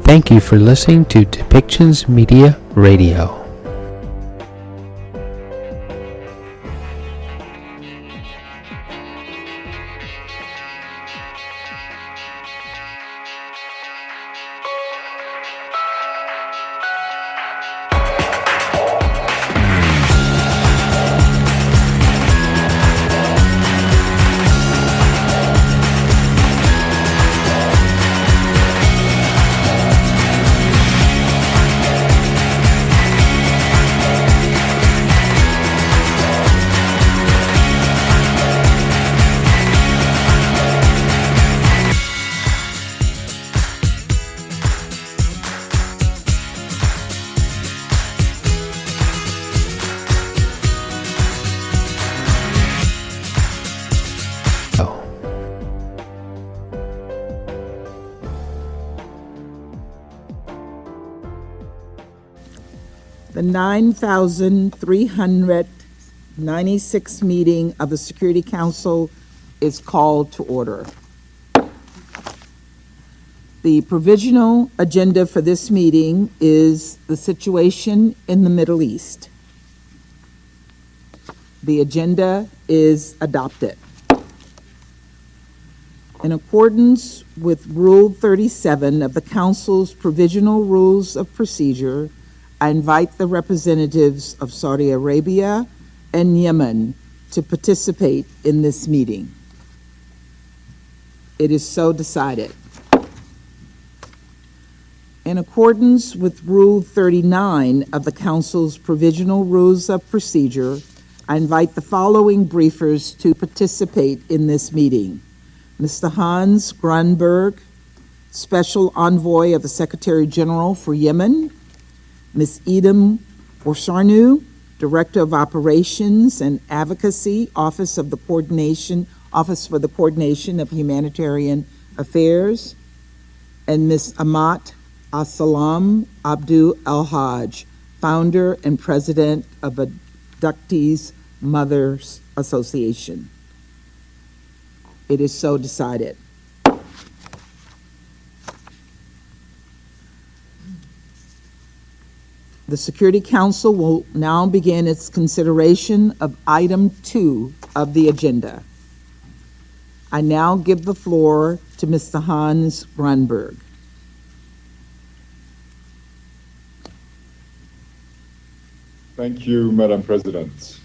Thank you for listening to Depictions Media Radio. The 9,396th meeting of the Security Council is called to order. The provisional agenda for this meeting is the situation in the Middle East. The agenda is adopted. In accordance with Rule 37 of the Council's Provisional Rules of Procedure, I invite the representatives of Saudi Arabia and Yemen to participate in this meeting. It is so decided. In accordance with Rule 39 of the Council's Provisional Rules of Procedure, I invite the following briefers to participate in this meeting. Mr. Hans Grundberg, Special Envoy of the Secretary General for Yemen, Ms. Edem Orsarnu, Director of Operations and Advocacy, Office for the Coordination of Humanitarian Affairs, and Ms. Amat Assalam Abdul El-Hajj, Founder and President of Abductees Mothers Association. It is so decided. The Security Council will now begin its consideration of item 2 of the agenda. I now give the floor to Mr. Hans Grundberg. Thank you, Madam President.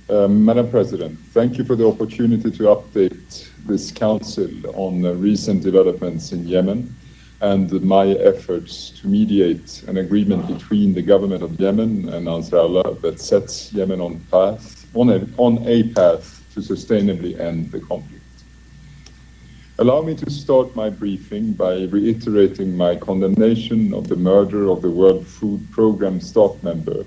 Madam President, thank you for the opportunity to update this Council on recent developments in Yemen and my efforts to mediate an agreement between the government of Yemen and Nasrallah that sets Yemen on a path to sustainably end the conflict. Allow me to start my briefing by reiterating my condemnation of the murder of the World Food Programme staff member,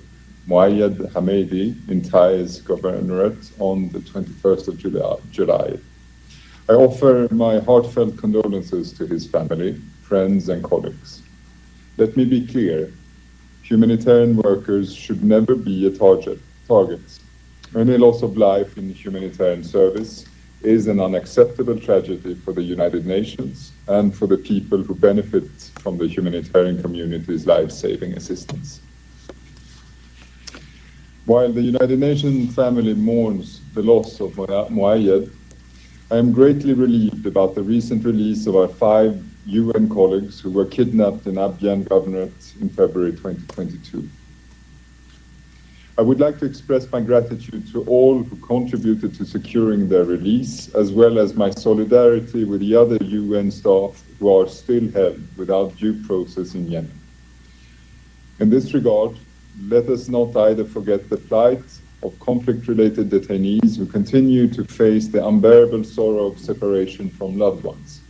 Muayyad Hamedi, in Taiz Governorate on the 21st of July. I offer my heartfelt condolences to his family, friends and colleagues. Let me be clear, humanitarian workers should never be a target. Any loss of life in humanitarian service is an unacceptable tragedy for the United Nations and for the people who benefit from the humanitarian community's life-saving assistance. While the United Nations family mourns the loss of Muayyad, I am greatly relieved about the recent release of our 5 UN colleagues who were kidnapped in Abyan Governorate in February 2022. I would like to express my gratitude to all who contributed to securing their release, as well as my solidarity with the other UN staff who are still held without due process in Yemen. In this regard, let us not either forget the plight of conflict-related detainees who continue to face the unbearable sorrow of separation from loved ones.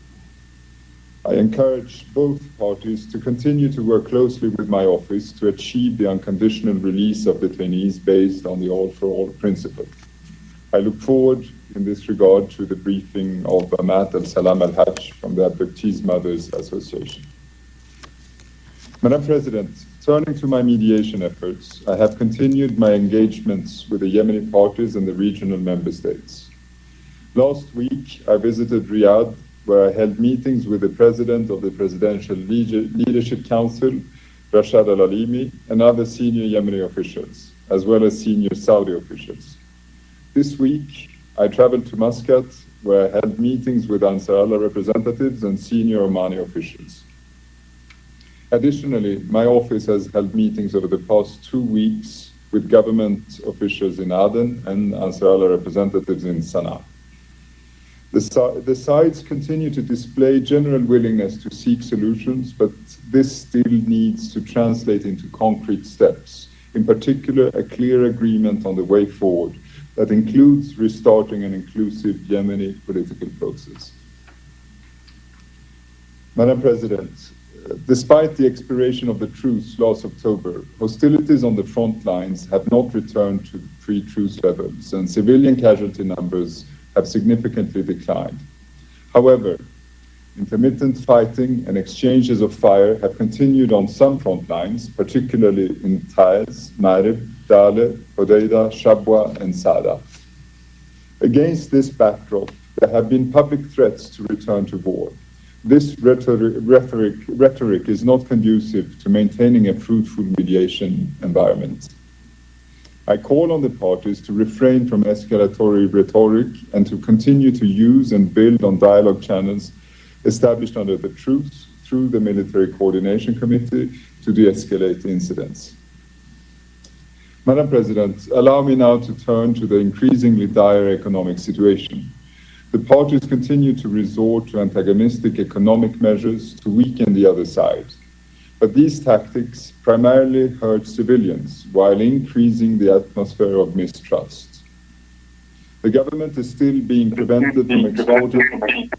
I encourage both parties to continue to work closely with my office to achieve the unconditional release of detainees based on the all-for-all principle. I look forward in this regard to the briefing of Amat Al-Salam Al-Hajj from the Abductees Mothers Association. Madam President, turning to my mediation efforts, I have continued my engagements with the Yemeni parties and the regional member states. Last week, I visited Riyadh where I held meetings with the President of the Presidential Leadership Council, Rashad Al-Alimi, and other senior Yemeni officials, as well as senior Saudi officials. This week, I traveled to Muscat, where I held meetings with Ansar Allah representatives and senior Omani officials. Additionally, my office has held meetings over the past 2 weeks with government officials in Aden and Ansar Allah representatives in Sana'a. The sides continue to display general willingness to seek solutions, but this still needs to translate into concrete steps, in particular a clear agreement on the way forward that includes restarting an inclusive Yemeni political process. Madam President, despite the expiration of the truce last October, hostilities on the front lines have not returned to pre-truce levels, and civilian casualty numbers have significantly declined. However, intermittent fighting and exchanges of fire have continued on some front lines, particularly in Taiz, Marib, Dale, Hodeida, Shabwa, and Sada. Against this backdrop, there have been public threats to return to war. This rhetoric is not conducive to maintaining a fruitful mediation environment. I call on the parties to refrain from escalatory rhetoric and to continue to use and build on dialogue channels established under the truce through the Military Coordination Committee to de-escalate incidents. Madam President, allow me now to turn to the increasingly dire economic situation. The parties continue to resort to antagonistic economic measures to weaken the other side. But these tactics primarily hurt civilians while increasing the atmosphere of mistrust. The government is still being prevented from exporting.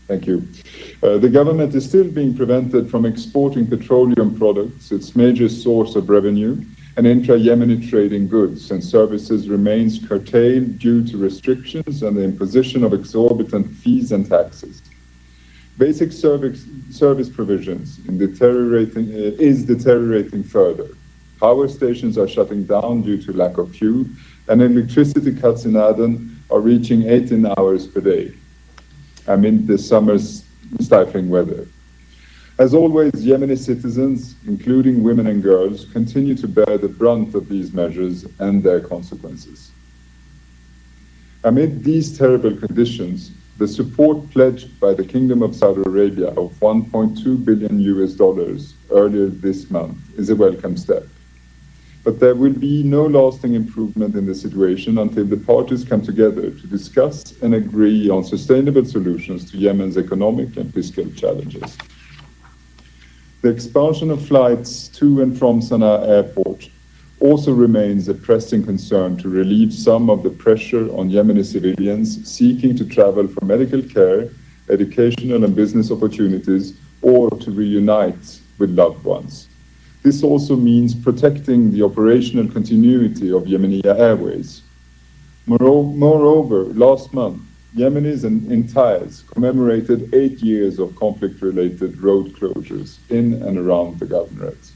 Thank you. The government is still being prevented from exporting petroleum products, its major source of revenue, and intra-Yemeni trade in goods and services remains curtailed due to restrictions and the imposition of exorbitant fees and taxes. Basic service provisions is deteriorating further. Power stations are shutting down due to lack of fuel, and electricity cuts in Aden are reaching 18 hours per day amid the summer's stifling weather. As always, Yemeni citizens, including women and girls, continue to bear the brunt of these measures and their consequences. Amid these terrible conditions, the support pledged by the Kingdom of Saudi Arabia of $1.2 billion earlier this month is a welcome step. But there will be no lasting improvement in the situation until the parties come together to discuss and agree on sustainable solutions to Yemen's economic and fiscal challenges. The expansion of flights to and from Sana'a Airport also remains a pressing concern to relieve some of the pressure on Yemeni civilians seeking to travel for medical care, educational and business opportunities, or to reunite with loved ones. This also means protecting the operational continuity of Yemeni Airways. Moreover, last month, Yemenis in Taiz commemorated 8 years of conflict-related road closures in and around the governorate.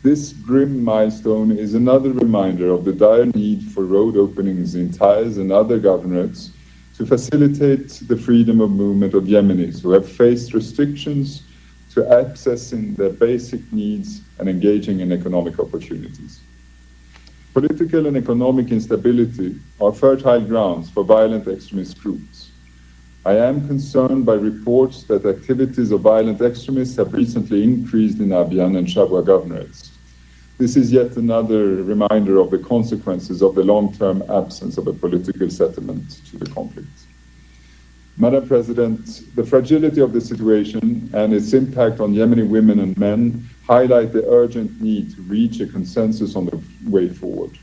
This grim milestone is another reminder of the dire need for road openings in Taiz and other governorates to facilitate the freedom of movement of Yemenis who have faced restrictions to accessing their basic needs and engaging in economic opportunities. Political and economic instability are fertile grounds for violent extremist groups. I am concerned by reports that activities of violent extremists have recently increased in Abyan and Shabwa governorates. This is yet another reminder of the consequences of the long-term absence of a political settlement to the conflict. Madam President, the fragility of the situation and its impact on Yemeni women and men highlight the urgent need to reach a consensus on the way forward.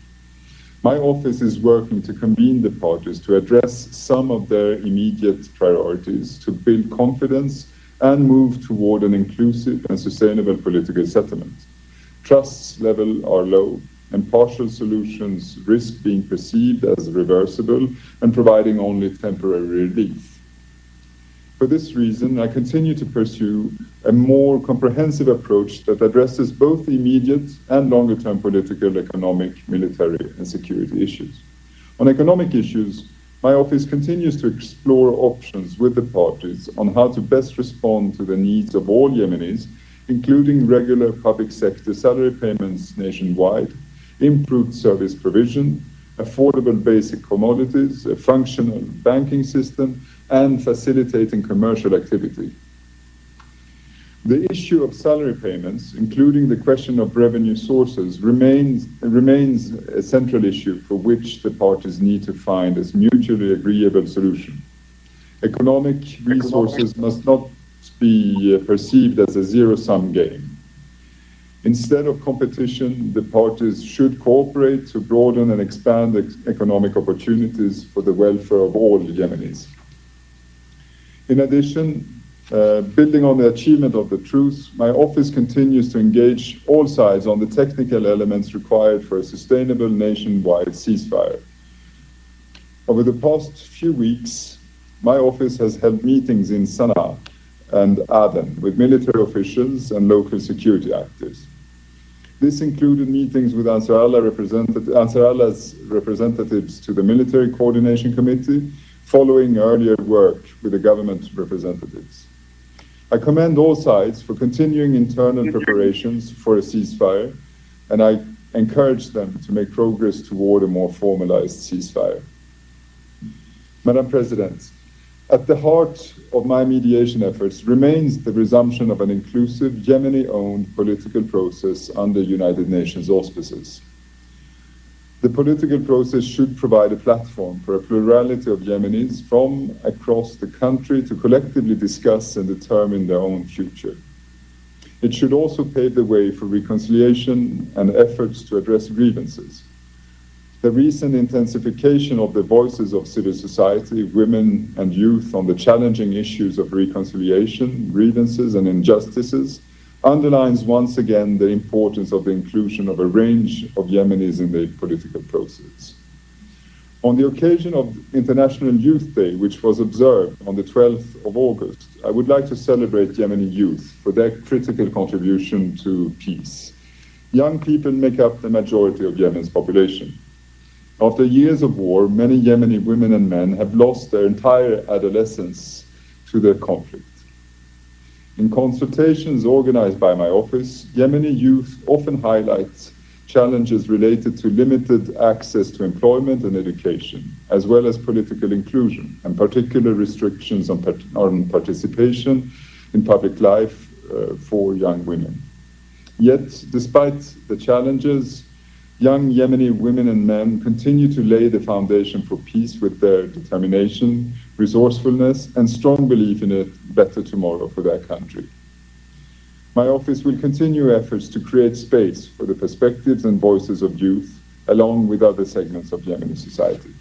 My office is working to convene the parties to address some of their immediate priorities, to build confidence and move toward an inclusive and sustainable political settlement. Trust levels are low, and partial solutions risk being perceived as reversible and providing only temporary relief. For this reason, I continue to pursue a more comprehensive approach that addresses both immediate and longer-term political, economic, military, and security issues. On economic issues, my office continues to explore options with the parties on how to best respond to the needs of all Yemenis, including regular public sector salary payments nationwide, improved service provision, affordable basic commodities, a functional banking system, and facilitating commercial activity. The issue of salary payments, including the question of revenue sources, remains a central issue for which the parties need to find a mutually agreeable solution. Economic resources must not be perceived as a zero-sum game. Instead of competition, the parties should cooperate to broaden and expand economic opportunities for the welfare of all Yemenis. In addition, building on the achievement of the truce, my office continues to engage all sides on the technical elements required for a sustainable nationwide ceasefire. Over the past few weeks, my office has held meetings in Sana'a and Aden with military officials and local security actors. This included meetings with Ansar Allah's representatives to the Military Coordination Committee, following earlier work with the government representatives. I commend all sides for continuing internal preparations for a ceasefire, and I encourage them to make progress toward a more formalized ceasefire. Madam President, at the heart of my mediation efforts remains the resumption of an inclusive, Yemeni-owned political process under United Nations auspices. The political process should provide a platform for a plurality of Yemenis from across the country to collectively discuss and determine their own future. It should also pave the way for reconciliation and efforts to address grievances. The recent intensification of the voices of civil society, women and youth on the challenging issues of reconciliation, grievances and injustices underlines once again the importance of the inclusion of a range of Yemenis in the political process. On the occasion of International Youth Day, which was observed on the 12th of August, I would like to celebrate Yemeni youth for their critical contribution to peace. Young people make up the majority of Yemen's population. After years of war, many Yemeni women and men have lost their entire adolescence to the conflict. In consultations organized by my office, Yemeni youth often highlight challenges related to limited access to employment and education, as well as political inclusion, and particular restrictions on participation in public life for young women. Yet, despite the challenges, young Yemeni women and men continue to lay the foundation for peace with their determination, resourcefulness, and strong belief in a better tomorrow for their country. My office will continue efforts to create space for the perspectives and voices of youth, along with other segments of Yemeni society.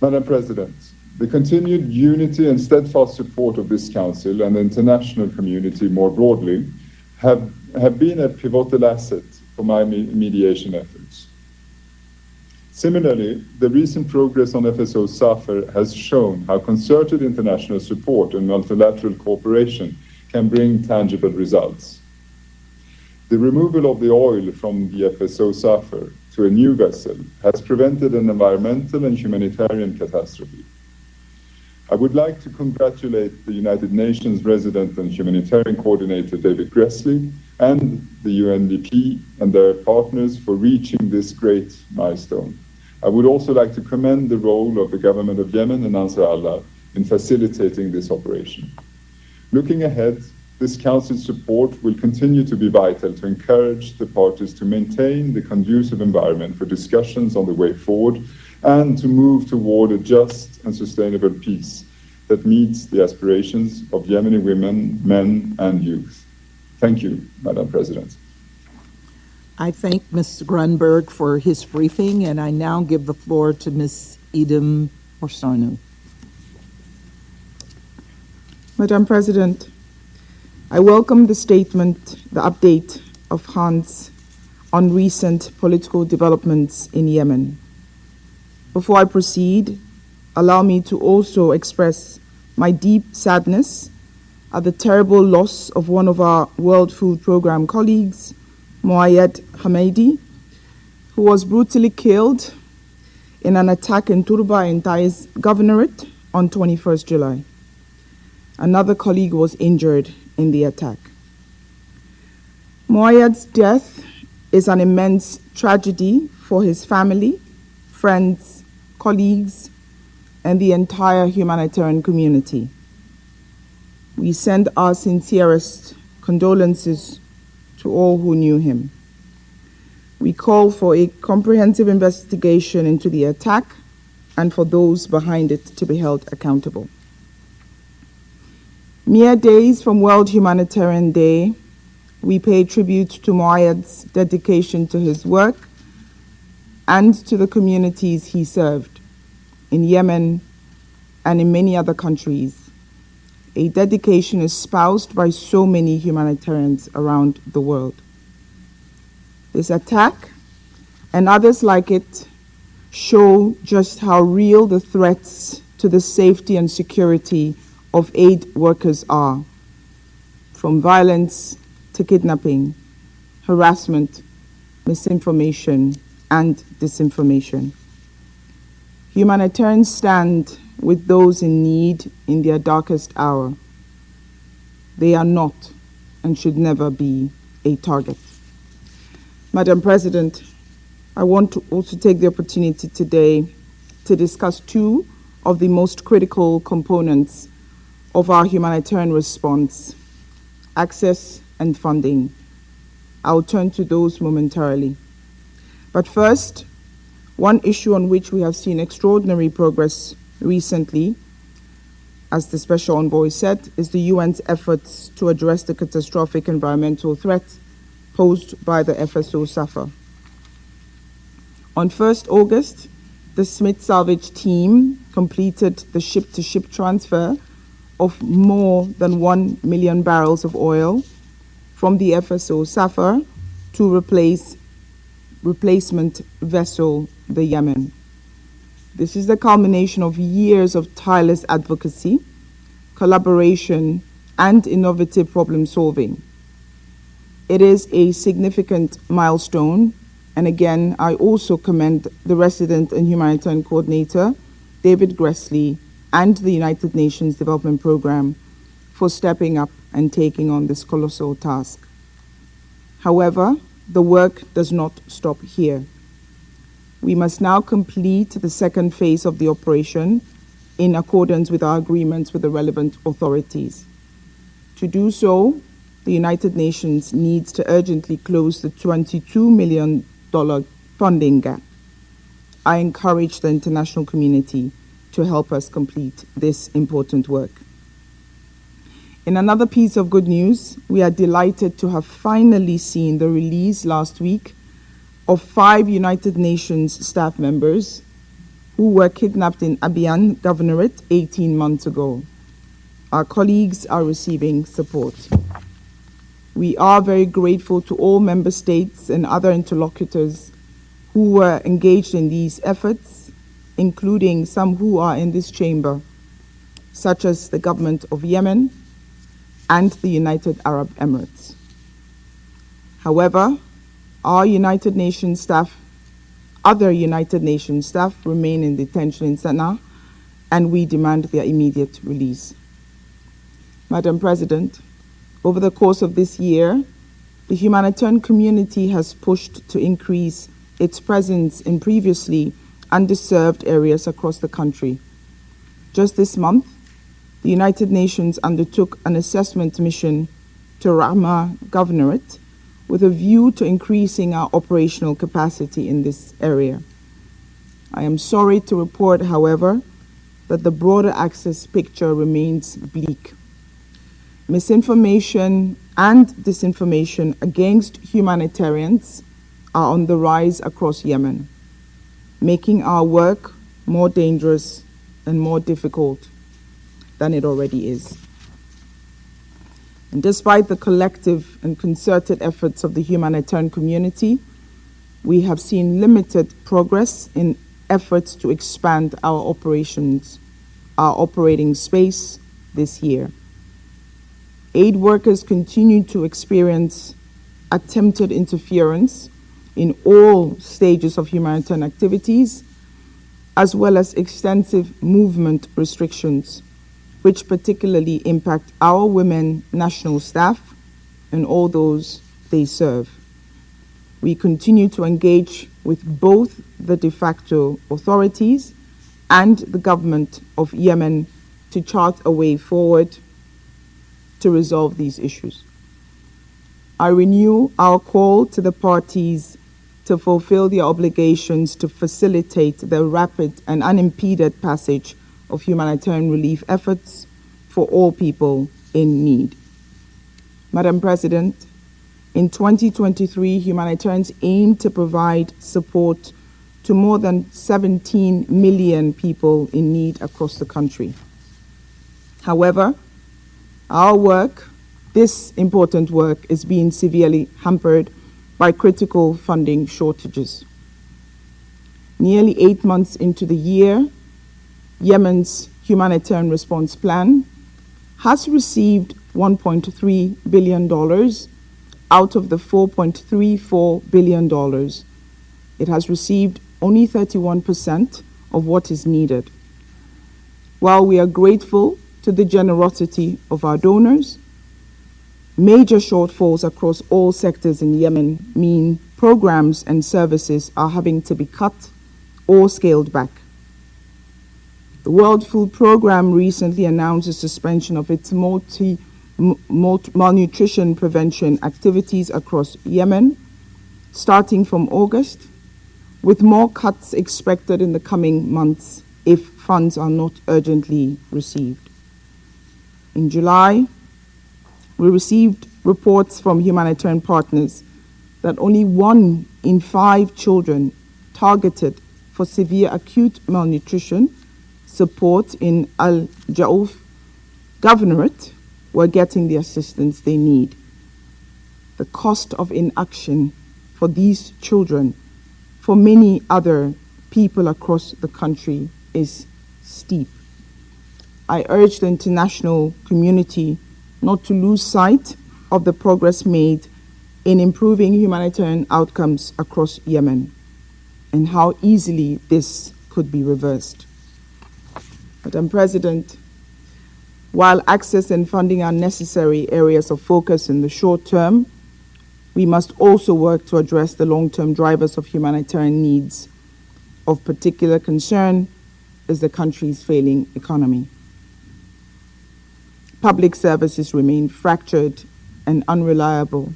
Madam President, the continued unity and steadfast support of this Council and the international community more broadly have been a pivotal asset for my mediation efforts. Similarly, the recent progress on FSO Safar has shown how concerted international support and multilateral cooperation can bring tangible results. The removal of the oil from the FSO Safar to a new vessel has prevented an environmental and humanitarian catastrophe. I would like to congratulate the United Nations Resident and Humanitarian Coordinator David Gressley and the UNDP and their partners for reaching this great milestone. I would also like to commend the role of the government of Yemen and Ansar Allah in facilitating this operation. Looking ahead, this Council's support will continue to be vital to encourage the parties to maintain the conducive environment for discussions on the way forward and to move toward a just and sustainable peace that meets the aspirations of Yemeni women, men, and youth. Thank you, Madam President. I thank Mr. Grundberg for his briefing, and I now give the floor to Ms. Idem Orsanu. Madam President, I welcome the statement, the update of Hans on recent political developments in Yemen. Before I proceed, allow me to also express my deep sadness at the terrible loss of one of our World Food Programme colleagues, Moayed Hamidi, who was brutally killed in an attack in Turba in Taiz Governorate on 21st July. Another colleague was injured in the attack. Moayed's death is an immense tragedy for his family, friends, colleagues, and the entire humanitarian community. We send our sincerest condolences to all who knew him. We call for a comprehensive investigation into the attack and for those behind it to be held accountable. Mere days from World Humanitarian Day, we pay tribute to Moayed's dedication to his work and to the communities he served in Yemen and in many other countries, a dedication espoused by so many humanitarians around the world. This attack and others like it show just how real the threats to the safety and security of aid workers are, from violence to kidnapping, harassment, misinformation, and disinformation. Humanitarians stand with those in need in their darkest hour. They are not and should never be a target. Madam President, I want to also take the opportunity today to discuss two of the most critical components of our humanitarian response: access and funding. I'll turn to those momentarily. But first, one issue on which we have seen extraordinary progress recently, as the Special Envoy said, is the UN's efforts to address the catastrophic environmental threat posed by the FSO SAFA. On 1st August, the Smith salvage team completed the ship-to-ship transfer of more than 1 million barrels of oil from the FSO SAFA to replacement vessel, the Yemen. This is the culmination of years of tireless advocacy, collaboration, and innovative problem solving. It is a significant milestone, and again, I also commend the resident and humanitarian coordinator, David Gressley, and the United Nations Development Programme for stepping up and taking on this colossal task. However, the work does not stop here. We must now complete the second phase of the operation in accordance with our agreements with the relevant authorities. To do so, the United Nations needs to urgently close the $22 million funding gap. I encourage the international community to help us complete this important work. In another piece of good news, we are delighted to have finally seen the release last week of 5 United Nations staff members who were kidnapped in Abyan Governorate 18 months ago. Our colleagues are receiving support. We are very grateful to all member states and other interlocutors who were engaged in these efforts, including some who are in this chamber, such as the government of Yemen and the United Arab Emirates. However, other United Nations staff remain in detention in Sana'a, and we demand their immediate release. Madam President, over the course of this year, the humanitarian community has pushed to increase its presence in previously underserved areas across the country. Just this month, the United Nations undertook an assessment mission to Rahma Governorate with a view to increasing our operational capacity in this area. I am sorry to report, however, that the broader access picture remains bleak. Misinformation and disinformation against humanitarians are on the rise across Yemen, making our work more dangerous and more difficult than it already is. And despite the collective and concerted efforts of the humanitarian community, we have seen limited progress in efforts to expand our operations, our operating space this year. Aid workers continue to experience attempted interference in all stages of humanitarian activities, as well as extensive movement restrictions, which particularly impact our women national staff and all those they serve. We continue to engage with both the de facto authorities and the government of Yemen to chart a way forward to resolve these issues. I renew our call to the parties to fulfill their obligations to facilitate the rapid and unimpeded passage of humanitarian relief efforts for all people in need. Madam President, in 2023, humanitarians aim to provide support to more than 17 million people in need across the country. However, our work, this important work, is being severely hampered by critical funding shortages. Nearly 8 months into the year, Yemen's humanitarian response plan has received $1.3 billion out of the $4.34 billion. It has received only 31% of what is needed. While we are grateful to the generosity of our donors, major shortfalls across all sectors in Yemen mean programs and services are having to be cut or scaled back. The World Food Programme recently announced a suspension of its malnutrition prevention activities across Yemen, starting from August, with more cuts expected in the coming months if funds are not urgently received. In July, we received reports from humanitarian partners that only 1 in 5 children targeted for severe acute malnutrition support in Al Jauf Governorate were getting the assistance they need. The cost of inaction for these children, for many other people across the country, is steep. I urge the international community not to lose sight of the progress made in improving humanitarian outcomes across Yemen and how easily this could be reversed. Madam President, while access and funding are necessary areas of focus in the short term, we must also work to address the long-term drivers of humanitarian needs. Of particular concern is the country's failing economy. Public services remain fractured and unreliable.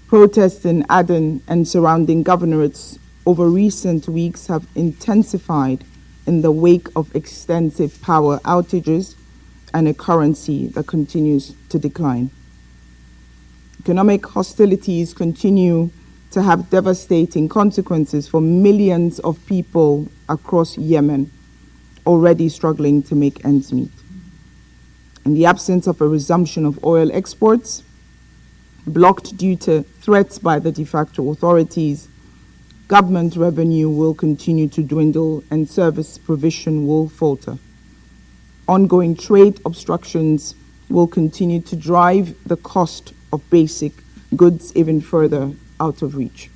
Protests in Aden and surrounding governorates over recent weeks have intensified in the wake of extensive power outages and a currency that continues to decline. Economic hostilities continue to have devastating consequences for millions of people across Yemen, already struggling to make ends meet. In the absence of a resumption of oil exports, blocked due to threats by the de facto authorities, government revenue will continue to dwindle and service provision will falter. Ongoing trade obstructions will continue to drive the cost of basic goods even further out of reach.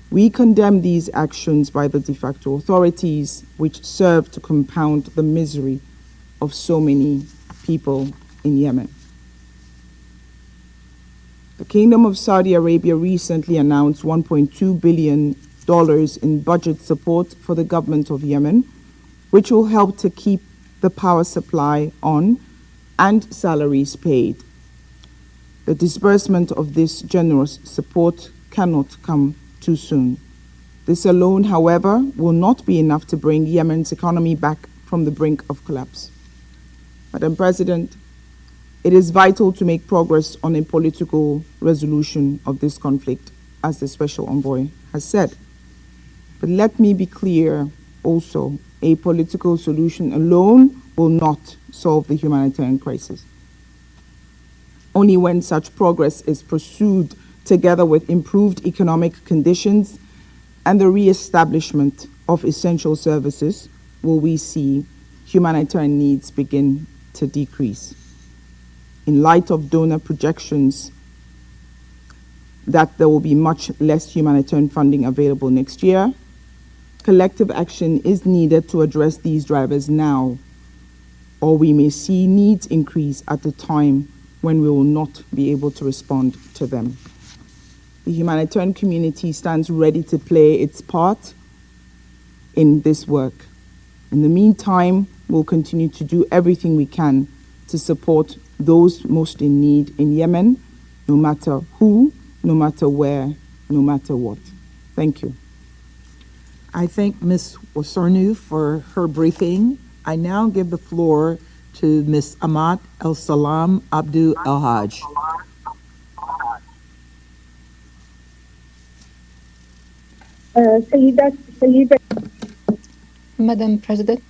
We condemn these actions by the de facto authorities, which serve to compound the misery of so many people in Yemen. The Kingdom of Saudi Arabia recently announced $1.2 billion in budget support for the government of Yemen, which will help to keep the power supply on and salaries paid. The disbursement of this generous support cannot come too soon. This alone, however, will not be enough to bring Yemen's economy back from the brink of collapse. Madam President, it is vital to make progress on a political resolution of this conflict, as the Special Envoy has said. But let me be clear also, a political solution alone will not solve the humanitarian crisis. Only when such progress is pursued together with improved economic conditions and the re-establishment of essential services will we see humanitarian needs begin to decrease. In light of donor projections that there will be much less humanitarian funding available next year, Collective action is needed to address these drivers now, or we may see needs increase at a time when we will not be able to respond to them. The humanitarian community stands ready to play its part in this work. In the meantime, we'll continue to do everything we can to support those most in need in Yemen, no matter who, no matter where, no matter what. Thank you. I thank Ms. Wasornu for her briefing. I now give the floor to Ms. Amat El Salam Abdu El Haj. Madam President,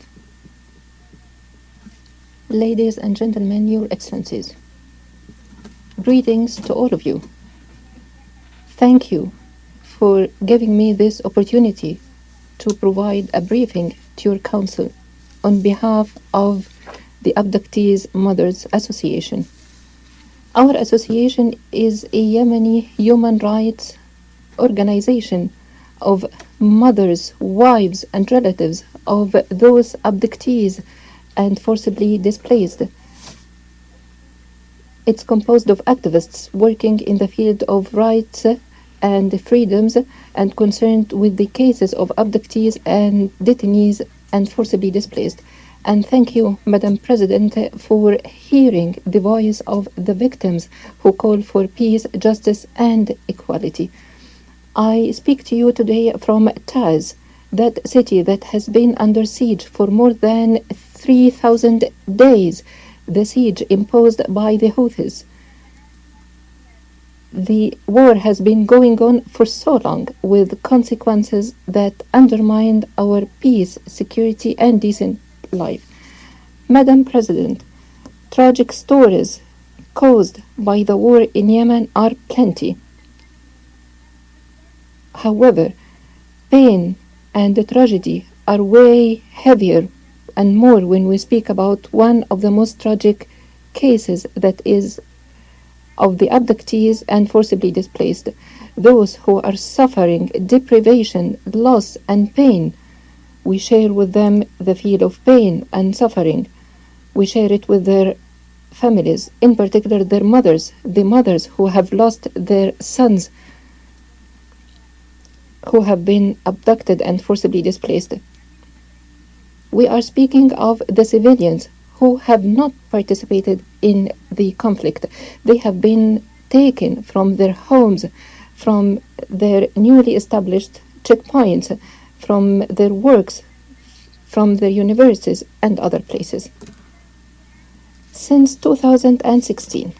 ladies and gentlemen, Your Excellencies, greetings to all of you. Thank you for giving me this opportunity to provide a briefing to your Council on behalf of the Abductees Mothers Association. Our association is a Yemeni human rights organization of mothers, wives, and relatives of those abductees and forcibly displaced. It's composed of activists working in the field of rights and freedoms and concerned with the cases of abductees and detainees and forcibly displaced. And thank you, Madam President, for hearing the voice of the victims who call for peace, justice, and equality. I speak to you today from Taz, that city that has been under siege for more than 3,000 days, the siege imposed by the Houthis. The war has been going on for so long, with consequences that undermined our peace, security, and decent life. Madam President, tragic stories caused by the war in Yemen are plenty. However, pain and tragedy are way heavier and more when we speak about one of the most tragic cases, that is of the abductees and forcibly displaced, those who are suffering deprivation, loss, and pain. We share with them the feel of pain and suffering. We share it with their families, in particular their mothers, the mothers who have lost their sons, who have been abducted and forcibly displaced. We are speaking of the civilians who have not participated in the conflict. They have been taken from their homes, from their newly established checkpoints, from their works, from their universities and other places. Since 2016,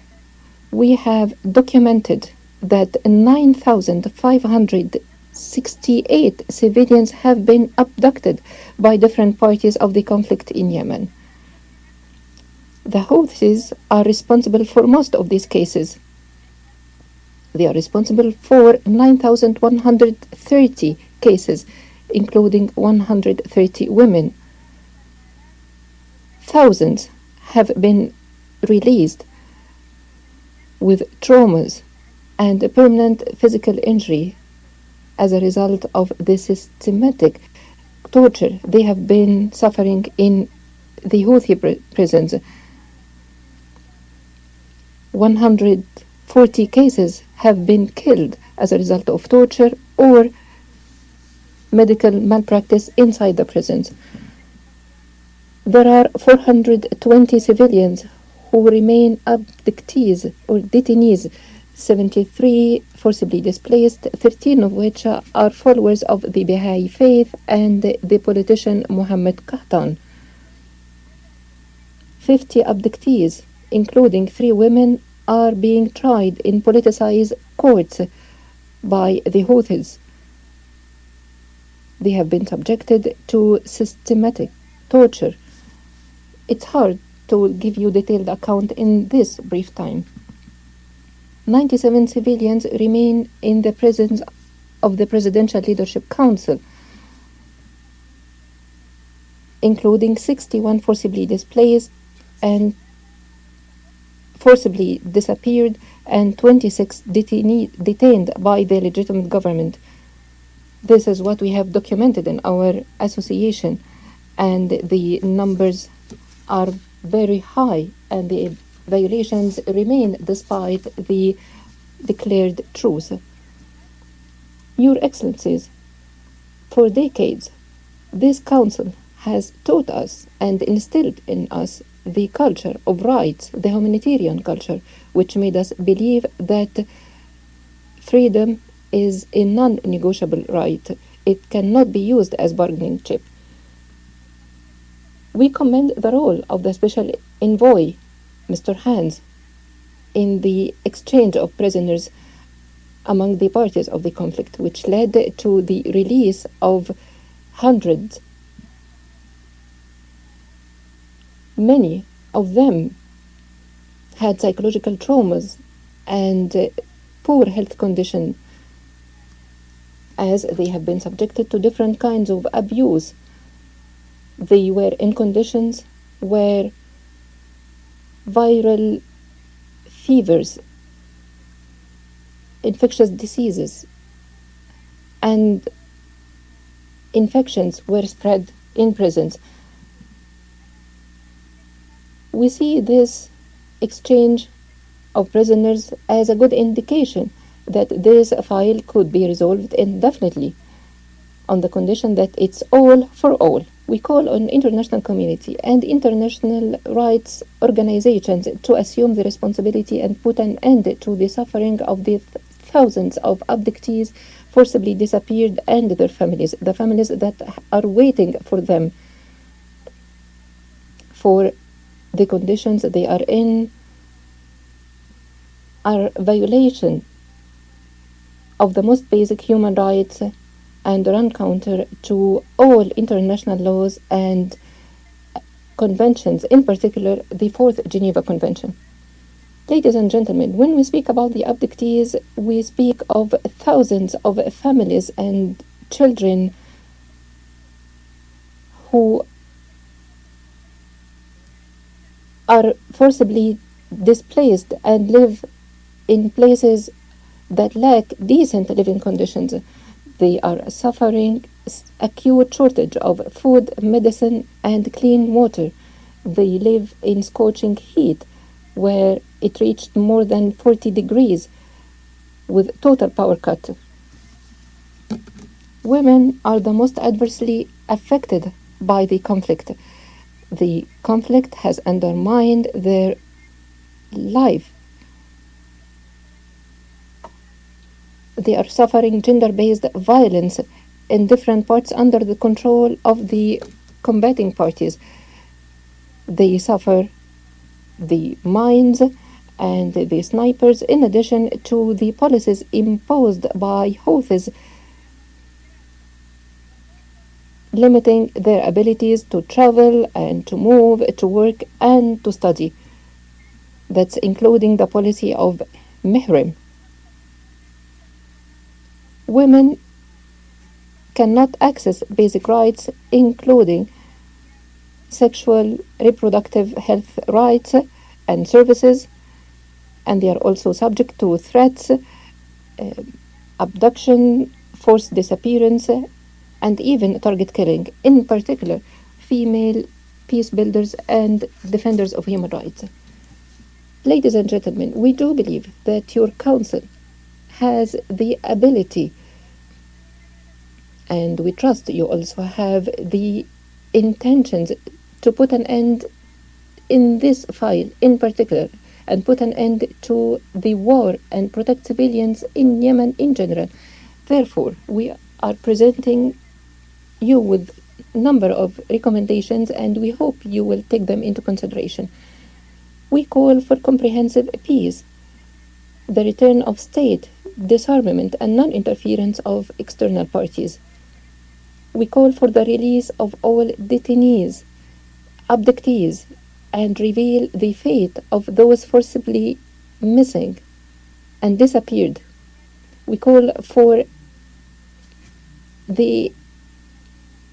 we have documented that 9,568 civilians have been abducted by different parties of the conflict in Yemen. The Houthis are responsible for most of these cases. They are responsible for 9,130 cases, including 130 women. Thousands have been released with traumas and a permanent physical injury as a result of the systematic torture they have been suffering in the Houthi prisons. 140 cases have been killed as a result of torture or medical malpractice inside the prisons. There are 420 civilians who remain abductees or detainees, 73 forcibly displaced, 13 of which are followers of the Baha'i faith and the politician Muhammad Qahtan. 50 abductees, including 3 women, are being tried in politicized courts by the Houthis. They have been subjected to systematic torture. It's hard to give you detailed account in this brief time. 97 civilians remain in the prisons of the Presidential Leadership Council, including 61 forcibly displaced and forcibly disappeared and 26 detained by the legitimate government. This is what we have documented in our association, and the numbers are very high, and the violations remain despite the declared truce. Your Excellencies, for decades, this Council has taught us and instilled in us the culture of rights, the humanitarian culture, which made us believe that freedom is a non-negotiable right. It cannot be used as bargaining chip. We commend the role of the Special Envoy, Mr. Hans, in the exchange of prisoners among the parties of the conflict, which led to the release of hundreds. Many of them had psychological traumas and poor health condition, as they have been subjected to different kinds of abuse. They were in conditions where viral fevers, infectious diseases, and infections were spread in prisons. We see this exchange of prisoners as a good indication that this file could be resolved indefinitely, on the condition that it's all for all. We call on international community and international rights organizations to assume the responsibility and put an end to the suffering of the thousands of abductees forcibly disappeared and their families, the families that are waiting for them, for the conditions they are in are violation of the most basic human rights and run counter to all international laws and conventions, in particular the Fourth Geneva Convention. Ladies and gentlemen, when we speak about the abductees, we speak of thousands of families and children who are forcibly displaced and live in places that lack decent living conditions. They are suffering acute shortage of food, medicine, and clean water. They live in scorching heat, where it reached more than 40 degrees, with total power cut. Women are the most adversely affected by the conflict. The conflict has undermined their life. They are suffering gender-based violence in different parts under the control of the combating parties. They suffer the mines and the snipers, in addition to the policies imposed by Houthis, limiting their abilities to travel and to move, to work and to study. That's including the policy of Mihrim. Women cannot access basic rights, including sexual reproductive health rights and services, and they are also subject to threats, abduction, forced disappearance, and even target killing, in particular female peace builders and defenders of human rights. Ladies and gentlemen, we do believe that your council has the ability, and we trust you also have the intentions to put an end in this file in particular, and put an end to the war and protect civilians in Yemen in general. Therefore, we are presenting you with a number of recommendations, and we hope you will take them into consideration. We call for comprehensive peace, the return of state, disarmament, and non-interference of external parties. We call for the release of all detainees, abductees, and reveal the fate of those forcibly missing and disappeared. We call for the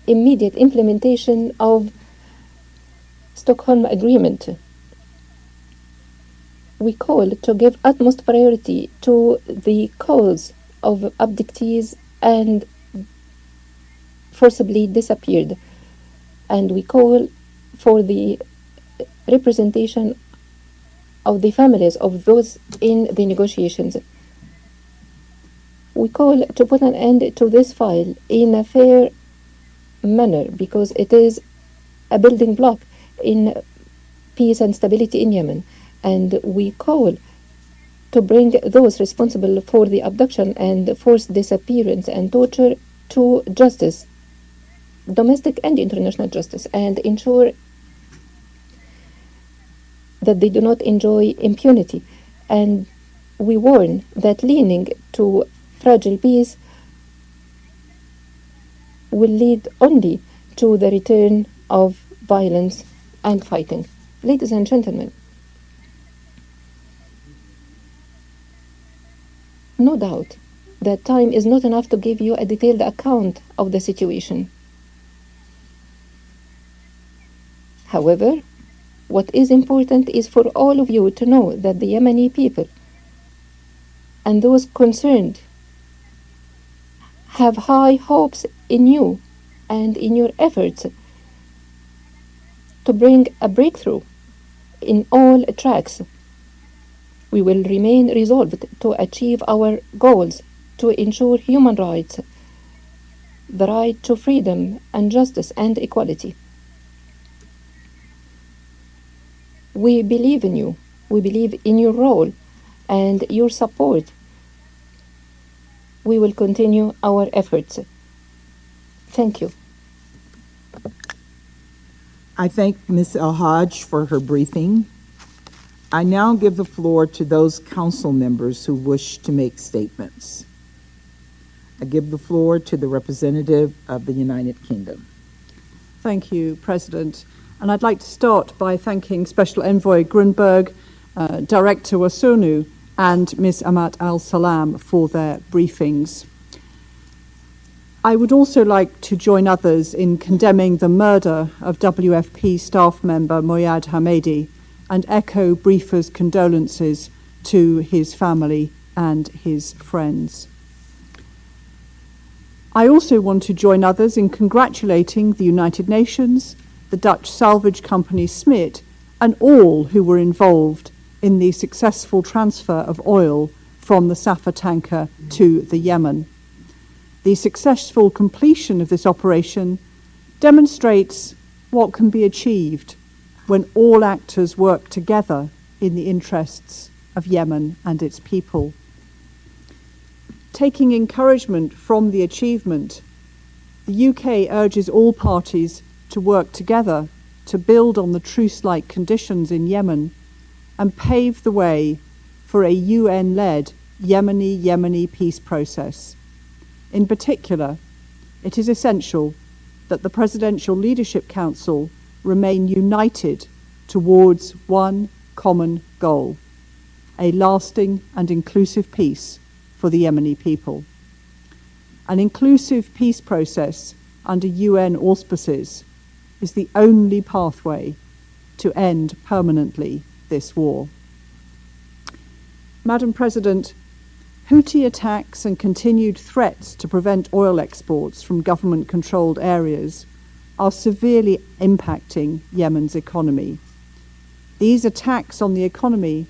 immediate implementation of Stockholm Agreement. We call to give utmost priority to the cause of abductees and forcibly disappeared, and we call for the representation of the families of those in the negotiations. We call to put an end to this file in a fair manner because it is a building block in peace and stability in Yemen, and we call to bring those responsible for the abduction and forced disappearance and torture to justice, domestic and international justice, and ensure that they do not enjoy impunity. And we warn that leaning to fragile peace will lead only to the return of violence and fighting. Ladies and gentlemen, no doubt that time is not enough to give you a detailed account of the situation. However, what is important is for all of you to know that the Yemeni people and those concerned have high hopes in you and in your efforts to bring a breakthrough in all tracks. We will remain resolved to achieve our goals to ensure human rights, the right to freedom and justice and equality. We believe in you. We believe in your role and your support. We will continue our efforts. Thank you. I thank Ms. El-Hajj for her briefing. I now give the floor to those council members who wish to make statements. I give the floor to the representative of the United Kingdom. Thank you, President. And I'd like to start by thanking Special Envoy Grundberg, Director Wasunu, and Ms. Amat Al-Salam for their briefings. I would also like to join others in condemning the murder of WFP staff member Moyad Hamedi and echo briefers' condolences to his family and his friends. I also want to join others in congratulating the United Nations, the Dutch salvage company Smit, and all who were involved in the successful transfer of oil from the Safa tanker to the Yemen. The successful completion of this operation demonstrates what can be achieved when all actors work together in the interests of Yemen and its people. Taking encouragement from the achievement, the UK urges all parties to work together to build on the truce-like conditions in Yemen and pave the way for a UN-led Yemeni peace process. In particular, it is essential that the Presidential Leadership Council remain united towards one common goal, a lasting and inclusive peace for the Yemeni people. An inclusive peace process under UN auspices is the only pathway to end permanently this war. Madam President, Houthi attacks and continued threats to prevent oil exports from government-controlled areas are severely impacting Yemen's economy. These attacks on the economy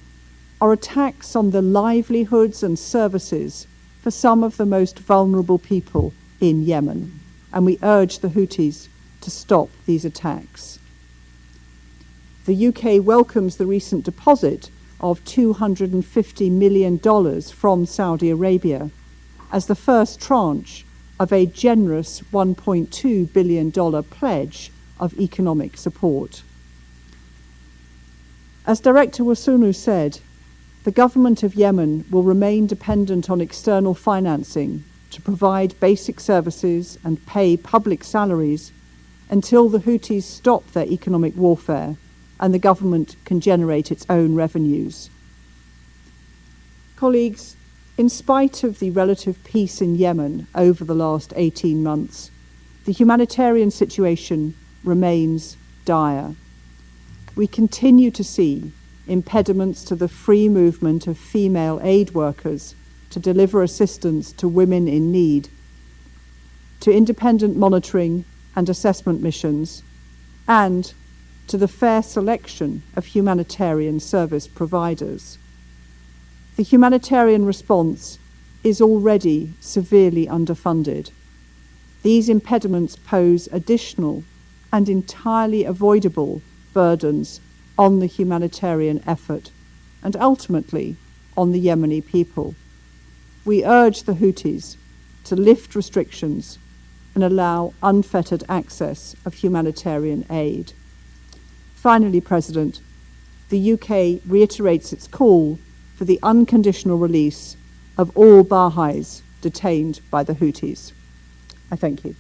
are attacks on the livelihoods and services for some of the most vulnerable people in Yemen, and we urge the Houthis to stop these attacks. The UK welcomes the recent deposit of $250 million from Saudi Arabia as the first tranche of a generous $1.2 billion pledge of economic support. As Director Wasunu said, the government of Yemen will remain dependent on external financing to provide basic services and pay public salaries until the Houthis stop their economic warfare and the government can generate its own revenues. Colleagues, in spite of the relative peace in Yemen over the last 18 months, the humanitarian situation remains dire. We continue to see impediments to the free movement of female aid workers to deliver assistance to women in need, to independent monitoring and assessment missions, and to the fair selection of humanitarian service providers. The humanitarian response is already severely underfunded. These impediments pose additional and entirely avoidable burdens on the humanitarian effort and ultimately on the Yemeni people. We urge the Houthis to lift restrictions and allow unfettered access of humanitarian aid. Finally, President, the UK reiterates its call for the unconditional release of all Baha'is detained by the Houthis. I thank you.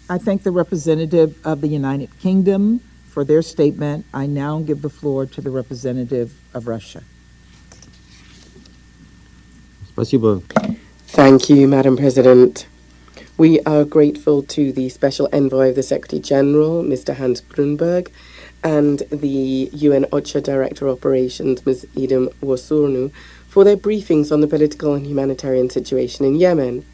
I thank the representative of the United Kingdom for their statement. I now give the floor to the representative of Russia. Спасибо. Thank you, Madam President. We are grateful to the Special Envoy of the Secretary General, Mr. Hans Grundberg, and the UN OCHA Director of Operations, Ms. Idem Wosurnu, for their briefings on the political and humanitarian situation in Yemen.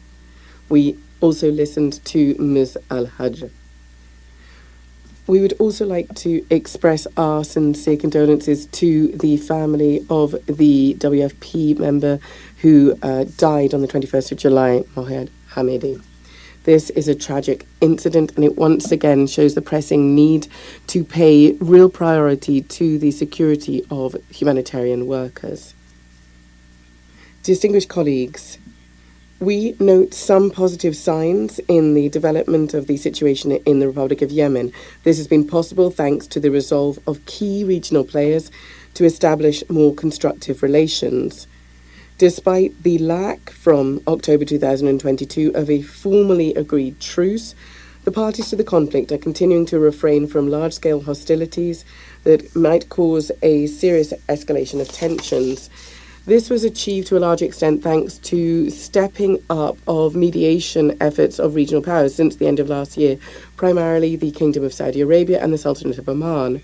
We also listened to Ms. Al-Hajj. We would also like to express our sincere condolences to the family of the WFP member who died on the 21st of July, Mohed Hamidi. This is a tragic incident, and it once again shows the pressing need to pay real priority to the security of humanitarian workers. Distinguished colleagues, we note some positive signs in the development of the situation in the Republic of Yemen. This has been possible thanks to the resolve of key regional players to establish more constructive relations. Despite the lack from October 2022 of a formally agreed truce, the parties to the conflict are continuing to refrain from large-scale hostilities that might cause a serious escalation of tensions. This was achieved to a large extent thanks to stepping up of mediation efforts of regional powers since the end of last year, primarily the Kingdom of Saudi Arabia and the Sultanate of Oman.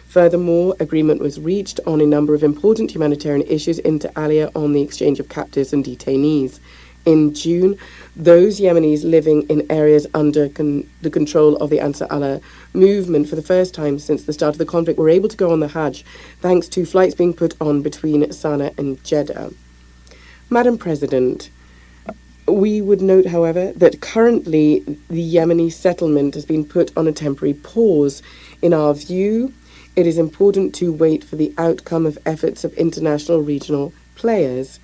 Furthermore, agreement was reached on a number of important humanitarian issues, inter alia on the exchange of captives and detainees. In June, those Yemenis living in areas under the control of the Ansar Allah movement for the first time since the start of the conflict were able to go on the Hajj, thanks to flights being put on between Sana'a and Jeddah. Madam President, we would note, however, that currently the Yemeni settlement has been put on a temporary pause. In our view, it is important to wait for the outcome of efforts of international regional players.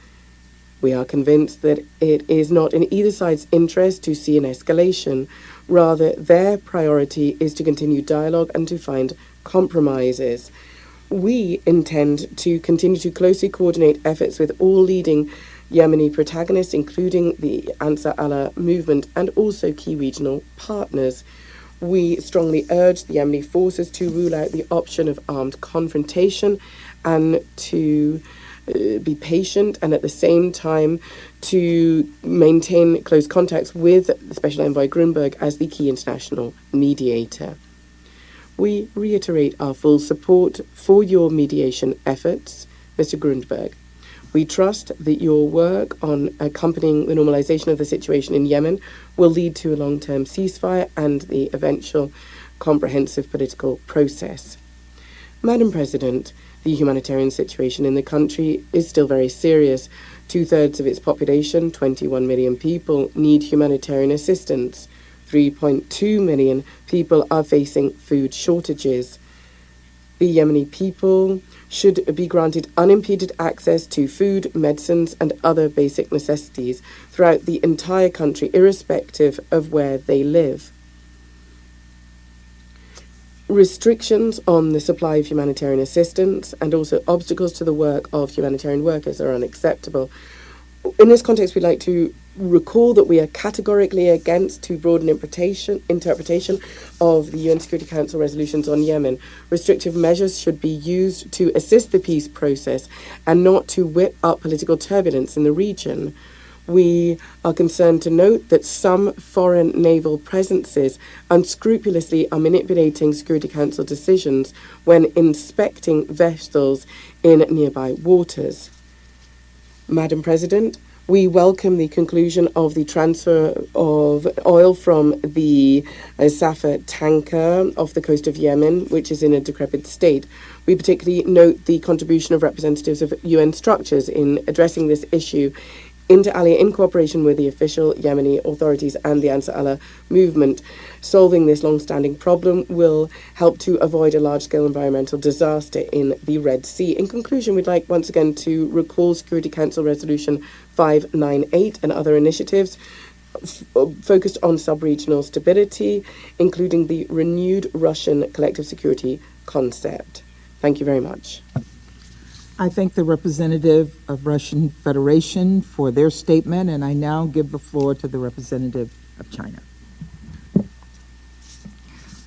We are convinced that it is not in either side's interest to see an escalation. Rather, their priority is to continue dialogue and to find compromises. We intend to continue to closely coordinate efforts with all leading Yemeni protagonists, including the Ansar Allah movement and also key regional partners. We strongly urge the Yemeni forces to rule out the option of armed confrontation and to be patient, and at the same time to maintain close contacts with the Special Envoy Grundberg as the key international mediator. We reiterate our full support for your mediation efforts, Mr. Grundberg. We trust that your work on accompanying the normalization of the situation in Yemen will lead to a long-term ceasefire and the eventual comprehensive political process. Madam President, the humanitarian situation in the country is still very serious. 2/3 of its population, 21 million people, need humanitarian assistance. 3.2 million people are facing food shortages. The Yemeni people should be granted unimpeded access to food, medicines, and other basic necessities throughout the entire country, irrespective of where they live. Restrictions on the supply of humanitarian assistance and also obstacles to the work of humanitarian workers are unacceptable. In this context, we'd like to recall that we are categorically against too broad an interpretation of the UN Security Council resolutions on Yemen. Restrictive measures should be used to assist the peace process and not to whip up political turbulence in the region. We are concerned to note that some foreign naval presences unscrupulously are manipulating Security Council decisions when inspecting vessels in nearby waters. Madam President, We welcome the conclusion of the transfer of oil from the Safa tanker off the coast of Yemen, which is in a decrepit state. We particularly note the contribution of representatives of UN structures in addressing this issue, inter alia in cooperation with the official Yemeni authorities and the Ansar Allah movement. Solving this long-standing problem will help to avoid a large-scale environmental disaster in the Red Sea. In conclusion, we'd like once again to recall Security Council Resolution 598 and other initiatives focused on sub-regional stability, including the renewed Russian collective security concept. Thank you very much. I thank the representative of Russian Federation for their statement, and I now give the floor to the representative of China.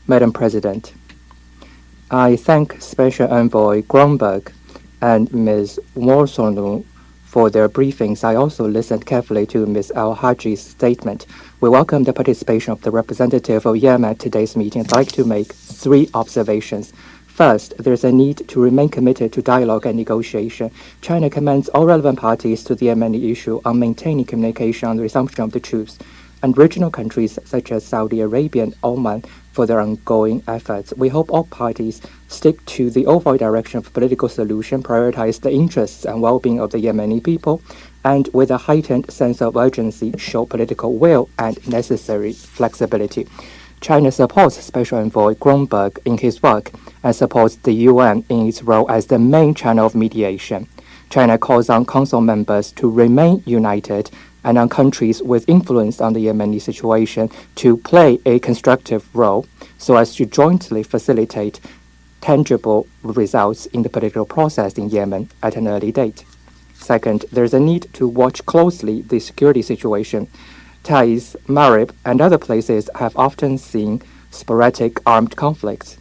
Madam President, I thank Special Envoy Grundberg and Ms. Warsonu for their briefings. I also listened carefully to Ms. Al-Haji's statement. We welcome the participation of the representative of Yemen at today's meeting. I'd like to make 3 observations. First, there's a need to remain committed to dialogue and negotiation. China commends all relevant parties to the Yemeni issue on maintaining communication on the resumption of the truce, and regional countries such as Saudi Arabia and Oman for their ongoing efforts. We hope all parties stick to the overall direction of political solution, prioritize the interests and well-being of the Yemeni people, and with a heightened sense of urgency, show political will and necessary flexibility. China supports Special Envoy Grundberg in his work and supports the UN in its role as the main channel of mediation. China calls on Council members to remain united and on countries with influence on the Yemeni situation to play a constructive role so as to jointly facilitate tangible results in the political process in Yemen at an early date. Second, there's a need to watch closely the security situation. Taiz, Marib, and other places have often seen sporadic armed conflicts.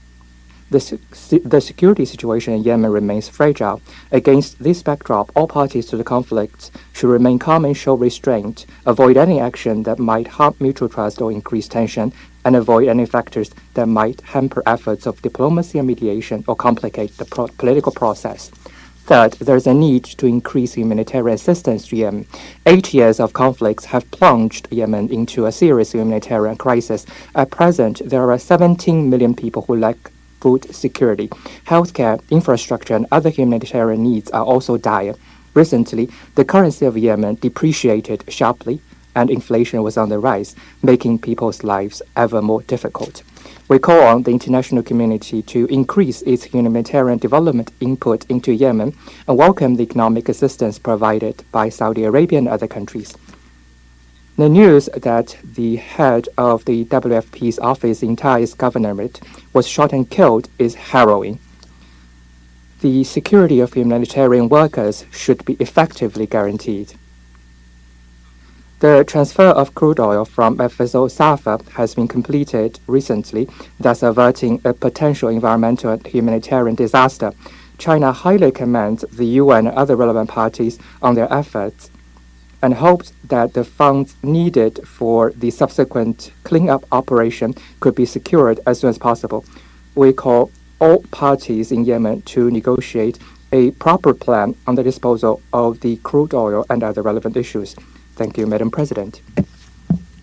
The security situation in Yemen remains fragile. Against this backdrop, all parties to the conflict should remain calm and show restraint, avoid any action that might harm mutual trust or increase tension, and avoid any factors that might hamper efforts of diplomacy and mediation or complicate the political process. Third, there is a need to increase humanitarian assistance to Yemen. 8 years of conflicts have plunged Yemen into a serious humanitarian crisis. At present, there are 17 million people who lack food security. Healthcare, infrastructure, and other humanitarian needs are also dire. Recently, the currency of Yemen depreciated sharply, and inflation was on the rise, making people's lives ever more difficult. We call on the international community to increase its humanitarian development input into Yemen and welcome the economic assistance provided by Saudi Arabia and other countries. The news that the head of the WFP's office in Tai's governorate was shot and killed is harrowing. The security of humanitarian workers should be effectively guaranteed. The transfer of crude oil from FSO Safa has been completed recently, thus averting a potential environmental and humanitarian disaster. China highly commends the UN and other relevant parties on their efforts and hopes that the funds needed for the subsequent cleanup operation could be secured as soon as possible. We call all parties in Yemen to negotiate a proper plan on the disposal of the crude oil and other relevant issues. Thank you, Madam President.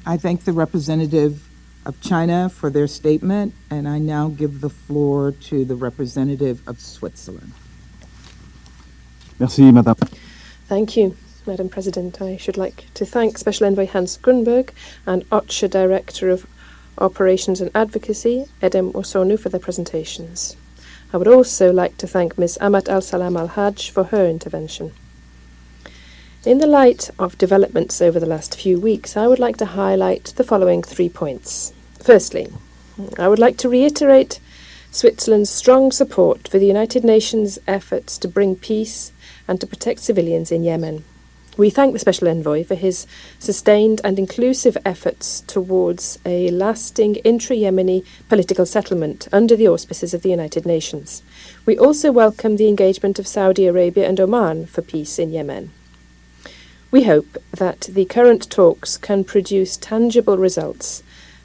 I thank the representative of China for their statement, and I now give the floor to the representative of Switzerland. Merci, Madame. Thank you, Madam President. I should like to thank Special Envoy Hans Grundberg and OCHA Director of Operations and Advocacy, Edem Osonu, for their presentations. I would also like to thank Ms. Amat Al-Salam Al-Hajj for her intervention. In the light of developments over the last few weeks, I would like to highlight the following 3 points. Firstly, I would like to reiterate Switzerland's strong support for the United Nations' efforts to bring peace and to protect civilians in Yemen. We thank the Special Envoy for his sustained and inclusive efforts towards a lasting intra-Yemeni political settlement under the auspices of the United Nations. We also welcome the engagement of Saudi Arabia and Oman for peace in Yemen. We hope that the current talks can produce tangible results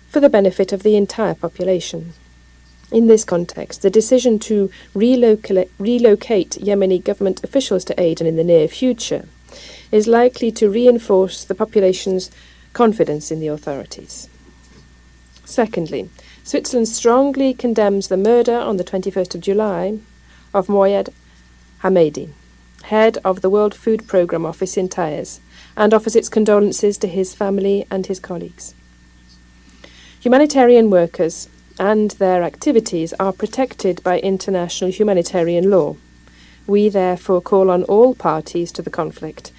for the benefit of the entire population. In this context, the decision to relocate Yemeni government officials to Aden in the near future is likely to reinforce the population's confidence in the authorities. Secondly, Switzerland strongly condemns the murder on the 21st of July of Moayed Hamedi, head of the World Food Programme Office in Taiz, and offers its condolences to his family and his colleagues. Humanitarian workers and their activities are protected by international humanitarian law. We therefore call on all parties to the conflict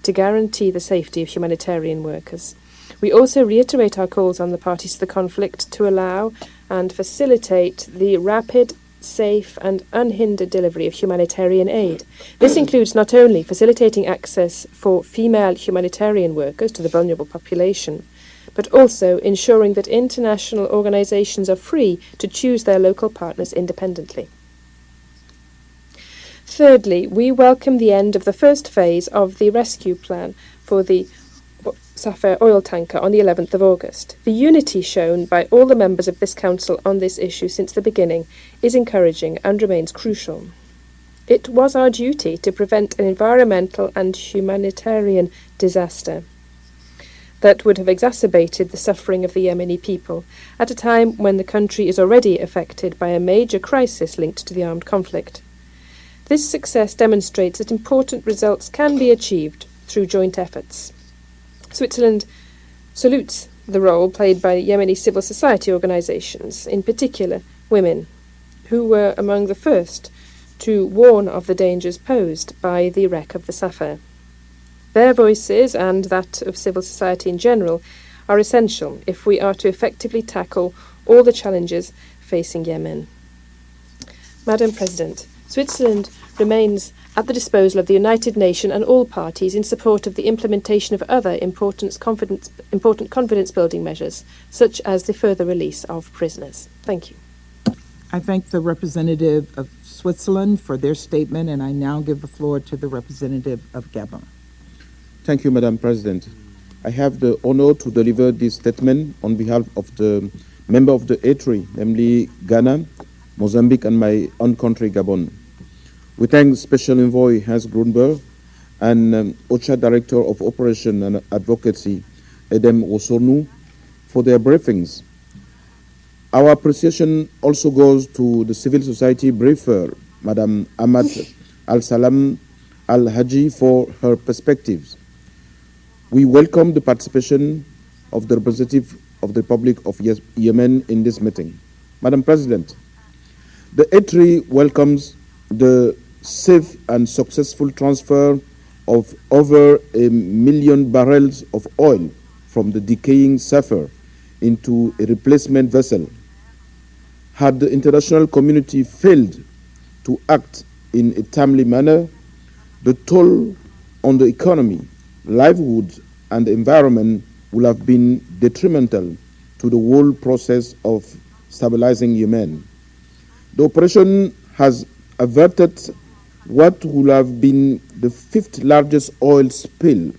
to guarantee the safety of humanitarian workers. We also reiterate our calls on the parties to the conflict to allow and facilitate the rapid, safe and unhindered delivery of humanitarian aid. This includes not only facilitating access for female humanitarian workers to the vulnerable population, but also ensuring that international organisations are free to choose their local partners independently. Thirdly, we welcome the end of the first phase of the rescue plan for the Safar oil tanker on the 11th of August. The unity shown by all the members of this Council on this issue since the beginning is encouraging and remains crucial. It was our duty to prevent an environmental and humanitarian disaster that would have exacerbated the suffering of the Yemeni people at a time when the country is already affected by a major crisis linked to the armed conflict. This success demonstrates that important results can be achieved through joint efforts. Switzerland salutes the role played by Yemeni civil society organisations, in particular women, who were among the first to warn of the dangers posed by the wreck of the Safar. Their voices, and that of civil society in general, are essential if we are to effectively tackle all the challenges facing Yemen. Madam President, Switzerland remains at the disposal of the United Nations and all parties in support of the implementation of other important confidence-building measures, such as the further release of prisoners. Thank you. I thank the representative of Switzerland for their statement, and I now give the floor to the representative of Gabon. Thank you, Madam President. I have the honor to deliver this statement on behalf of the member of the A3, namely Ghana, Mozambique, and my own country, Gabon. We thank Special Envoy Hans Grundberg and OCHA Director of Operation and Advocacy, Edem Osornu, for their briefings. Our appreciation also goes to the civil society briefer, Madam Ahmad Al-Salam Al-Haji, for her perspectives. We welcome the participation of the representative of the Republic of Yemen in this meeting. Madam President, the A3 welcomes the safe and successful transfer of over 1 million barrels of oil from the decaying Safar into a replacement vessel. Had the international community failed to act in a timely manner, the toll on the economy, livelihood, and the environment will have been detrimental to the whole process of stabilizing Yemen. The operation has averted what would have been the 5th largest oil spill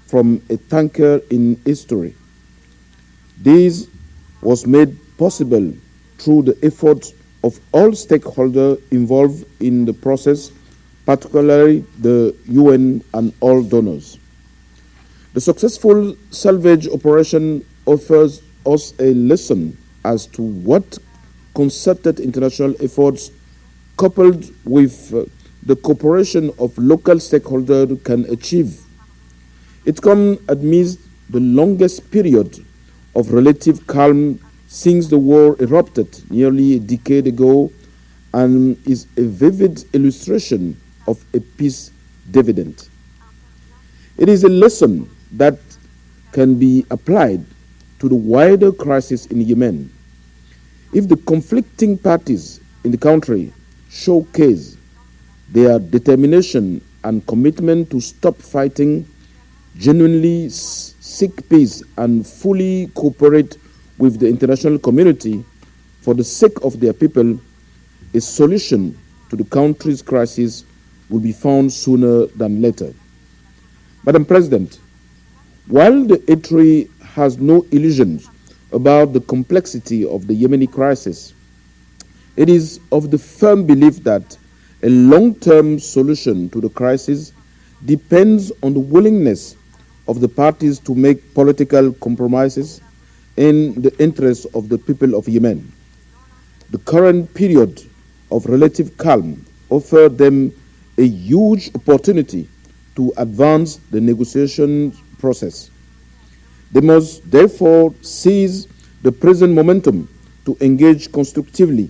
from a tanker in history. This was made possible through the efforts of all stakeholders involved in the process, particularly the UN and all donors. The successful salvage operation offers us a lesson as to what concerted international efforts coupled with the cooperation of local stakeholders can achieve. It comes amidst the longest period of relative calm since the war erupted nearly a decade ago, and is a vivid illustration of a peace dividend. It is a lesson that can be applied to the wider crisis in Yemen. If the conflicting parties in the country showcase their determination and commitment to stop fighting, genuinely seek peace, and fully cooperate with the international community for the sake of their people, a solution to the country's crisis will be found sooner than later. Madam President, while the A3 has no illusions about the complexity of the Yemeni crisis, it is of the firm belief that a long-term solution to the crisis depends on the willingness of the parties to make political compromises in the interest of the people of Yemen. The current period of relative calm offered them a huge opportunity to advance the negotiation process. They must therefore seize the present momentum to engage constructively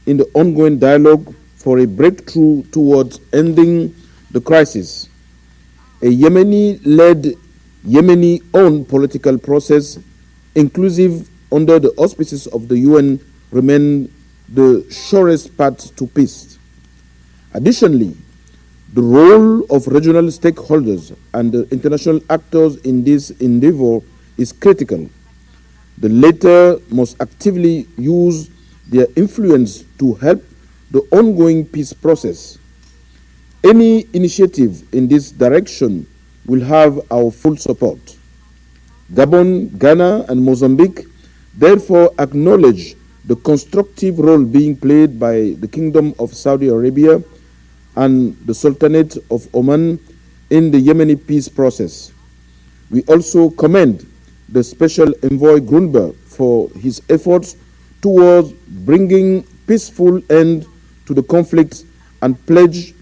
in the ongoing dialogue for a breakthrough towards ending the crisis. A Yemeni-led, Yemeni-owned political process, inclusive under the auspices of the UN, remains the surest path to peace. Additionally, the role of regional stakeholders and the international actors in this endeavor is critical. The latter must actively use their influence to help the ongoing peace process. Any initiative in this direction will have our full support. Gabon, Ghana, and Mozambique therefore acknowledge the constructive role being played by the Kingdom of Saudi Arabia and the Sultanate of Oman in the Yemeni peace process. We also commend the Special Envoy Grundberg for his efforts towards bringing peaceful end to the conflict and pledge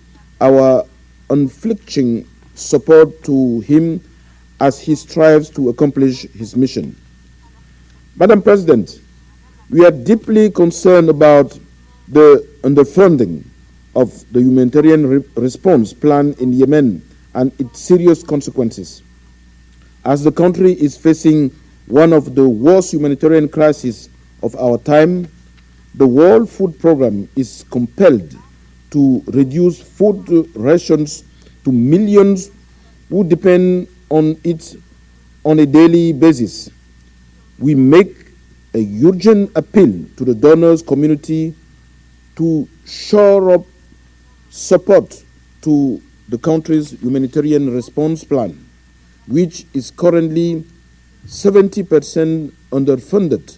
our unflinching support to him as he strives to accomplish his mission. Madam President, we are deeply concerned about the underfunding of the humanitarian response plan in Yemen and its serious consequences. As the country is facing one of the worst humanitarian crises of our time, the World Food Programme is compelled to reduce food rations to millions who depend on it on a daily basis. We make a urgent appeal to the donors community to shore up support to the country's humanitarian response plan, which is currently 70% underfunded,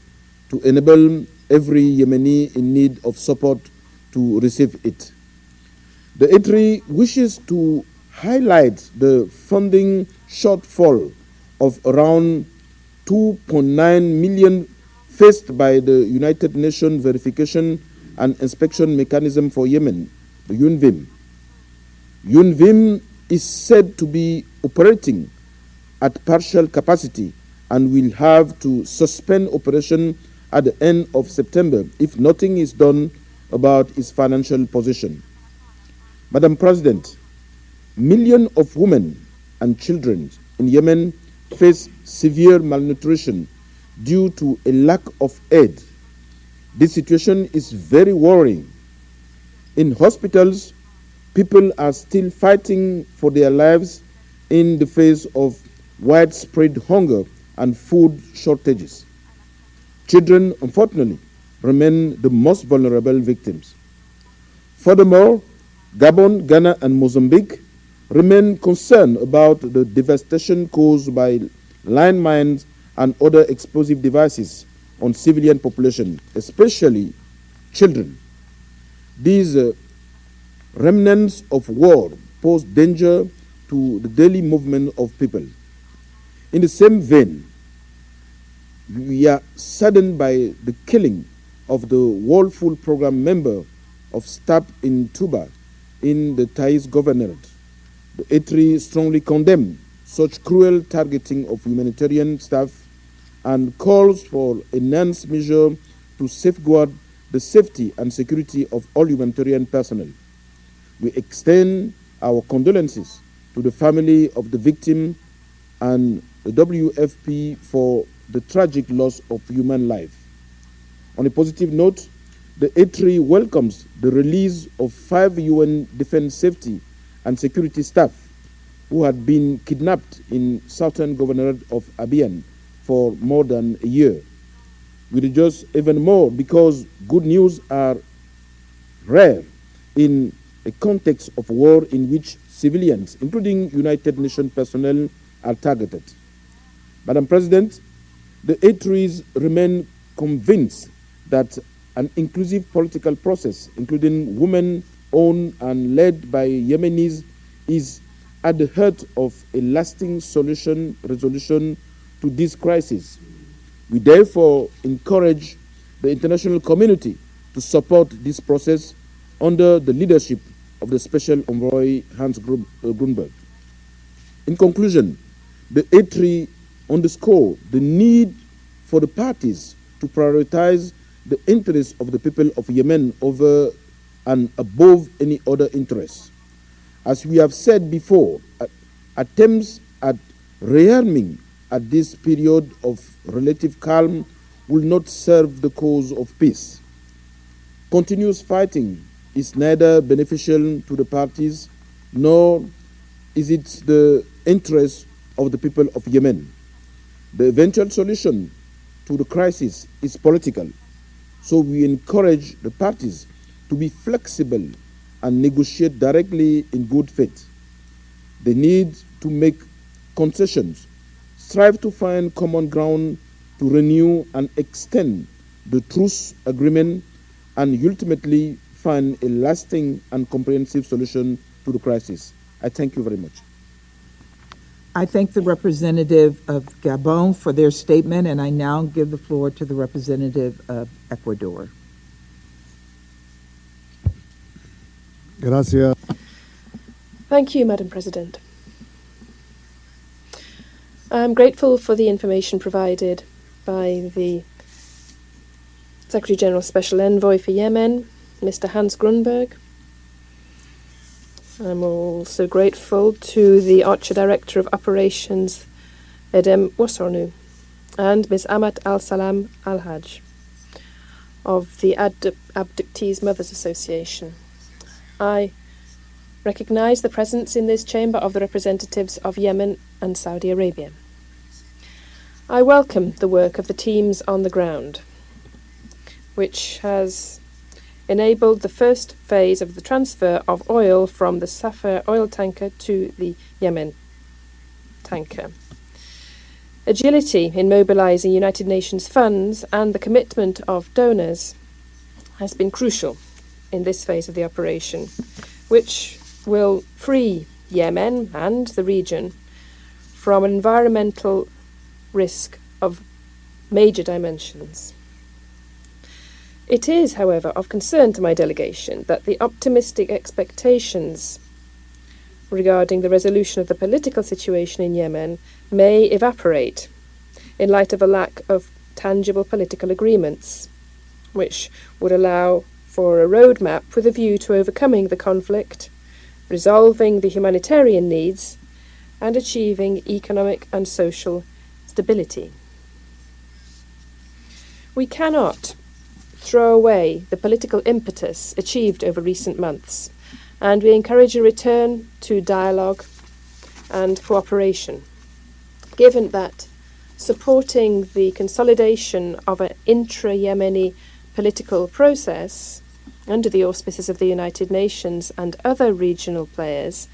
to enable every Yemeni in need of support to receive it. The ETRI wishes to highlight the funding shortfall of around 2.9 million faced by the United Nations Verification and Inspection Mechanism for Yemen, the UNVIM. UNVIM is said to be operating at partial capacity and will have to suspend operation at the end of September if nothing is done about its financial position. Madam President, millions of women and children in Yemen face severe malnutrition due to a lack of aid. This situation is very worrying. In hospitals, people are still fighting for their lives in the face of widespread hunger and food shortages. Children, unfortunately, remain the most vulnerable victims. Furthermore, Gabon, Ghana, and Mozambique remain concerned about the devastation caused by landmines and other explosive devices on civilian population, especially children. These remnants of war pose danger to the daily movement of people. In the same vein, we are saddened by the killing of the World Food Programme member of staff in Tuba in the Thais Governorate. The ETRI strongly condemns such cruel targeting of humanitarian staff and calls for enhanced measures to safeguard the safety and security of all humanitarian personnel. We extend our condolences to the family of the victim and the WFP for the tragic loss of human life. On a positive note, the ETRI welcomes the release of 5 UN Defense Safety and Security staff who had been kidnapped in southern governorate of Abiyan for more than a year. We rejoice even more because good news are rare in a context of war in which civilians, including United Nations personnel, are targeted. Madam President, the ETRIs remain convinced that an inclusive political process, including women-owned and led by Yemenis, is at the heart of a lasting resolution to this crisis. We therefore encourage the international community to support this process under the leadership of the Special Envoy Hans Grundberg. In conclusion, the A3 underscore the need for the parties to prioritize the interests of the people of Yemen over and above any other interests. As we have said before, attempts at rearming at this period of relative calm will not serve the cause of peace. Continuous fighting is neither beneficial to the parties nor is it the interest of the people of Yemen. The eventual solution to the crisis is political, so we encourage the parties to be flexible and negotiate directly in good faith. They need to make concessions, strive to find common ground to renew and extend the truce agreement, and ultimately find a lasting and comprehensive solution to the crisis. I thank you very much. I thank the representative of Gabon for their statement, and I now give the floor to the representative of Ecuador. Gracias. Thank you, Madam President. I'm grateful for the information provided by the Secretary General Special Envoy for Yemen, Mr. Hans Grundberg. I'm also grateful to the OCHA Director of Operations, Edem Wasornu, and Ms. Amat Al-Salam Al-Hajj of the Abductees Mothers Association. I recognise the presence in this chamber of the representatives of Yemen and Saudi Arabia. I welcome the work of the teams on the ground, which has enabled the first phase of the transfer of oil from the Safar oil tanker to the Yemen tanker. Agility in mobilising United Nations funds and the commitment of donors has been crucial in this phase of the operation, which will free Yemen and the region from an environmental risk of major dimensions. It is, however, of concern to my delegation that the optimistic expectations regarding the resolution of the political situation in Yemen may evaporate in light of a lack of tangible political agreements, which would allow for a roadmap with a view to overcoming the conflict, resolving the humanitarian needs, and achieving economic and social stability. We cannot throw away the political impetus achieved over recent months, and we encourage a return to dialogue and cooperation, given that supporting the consolidation of an intra-Yemeni political process under the auspices of the United Nations and other regional players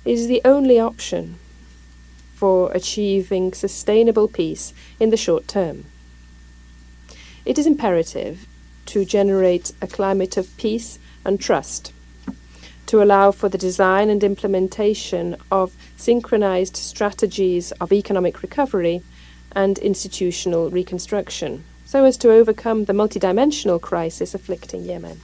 is the only option for achieving sustainable peace in the short term. It is imperative to generate a climate of peace and trust, to allow for the design and implementation of synchronized strategies of economic recovery and institutional reconstruction, so as to overcome the multidimensional crisis afflicting Yemen.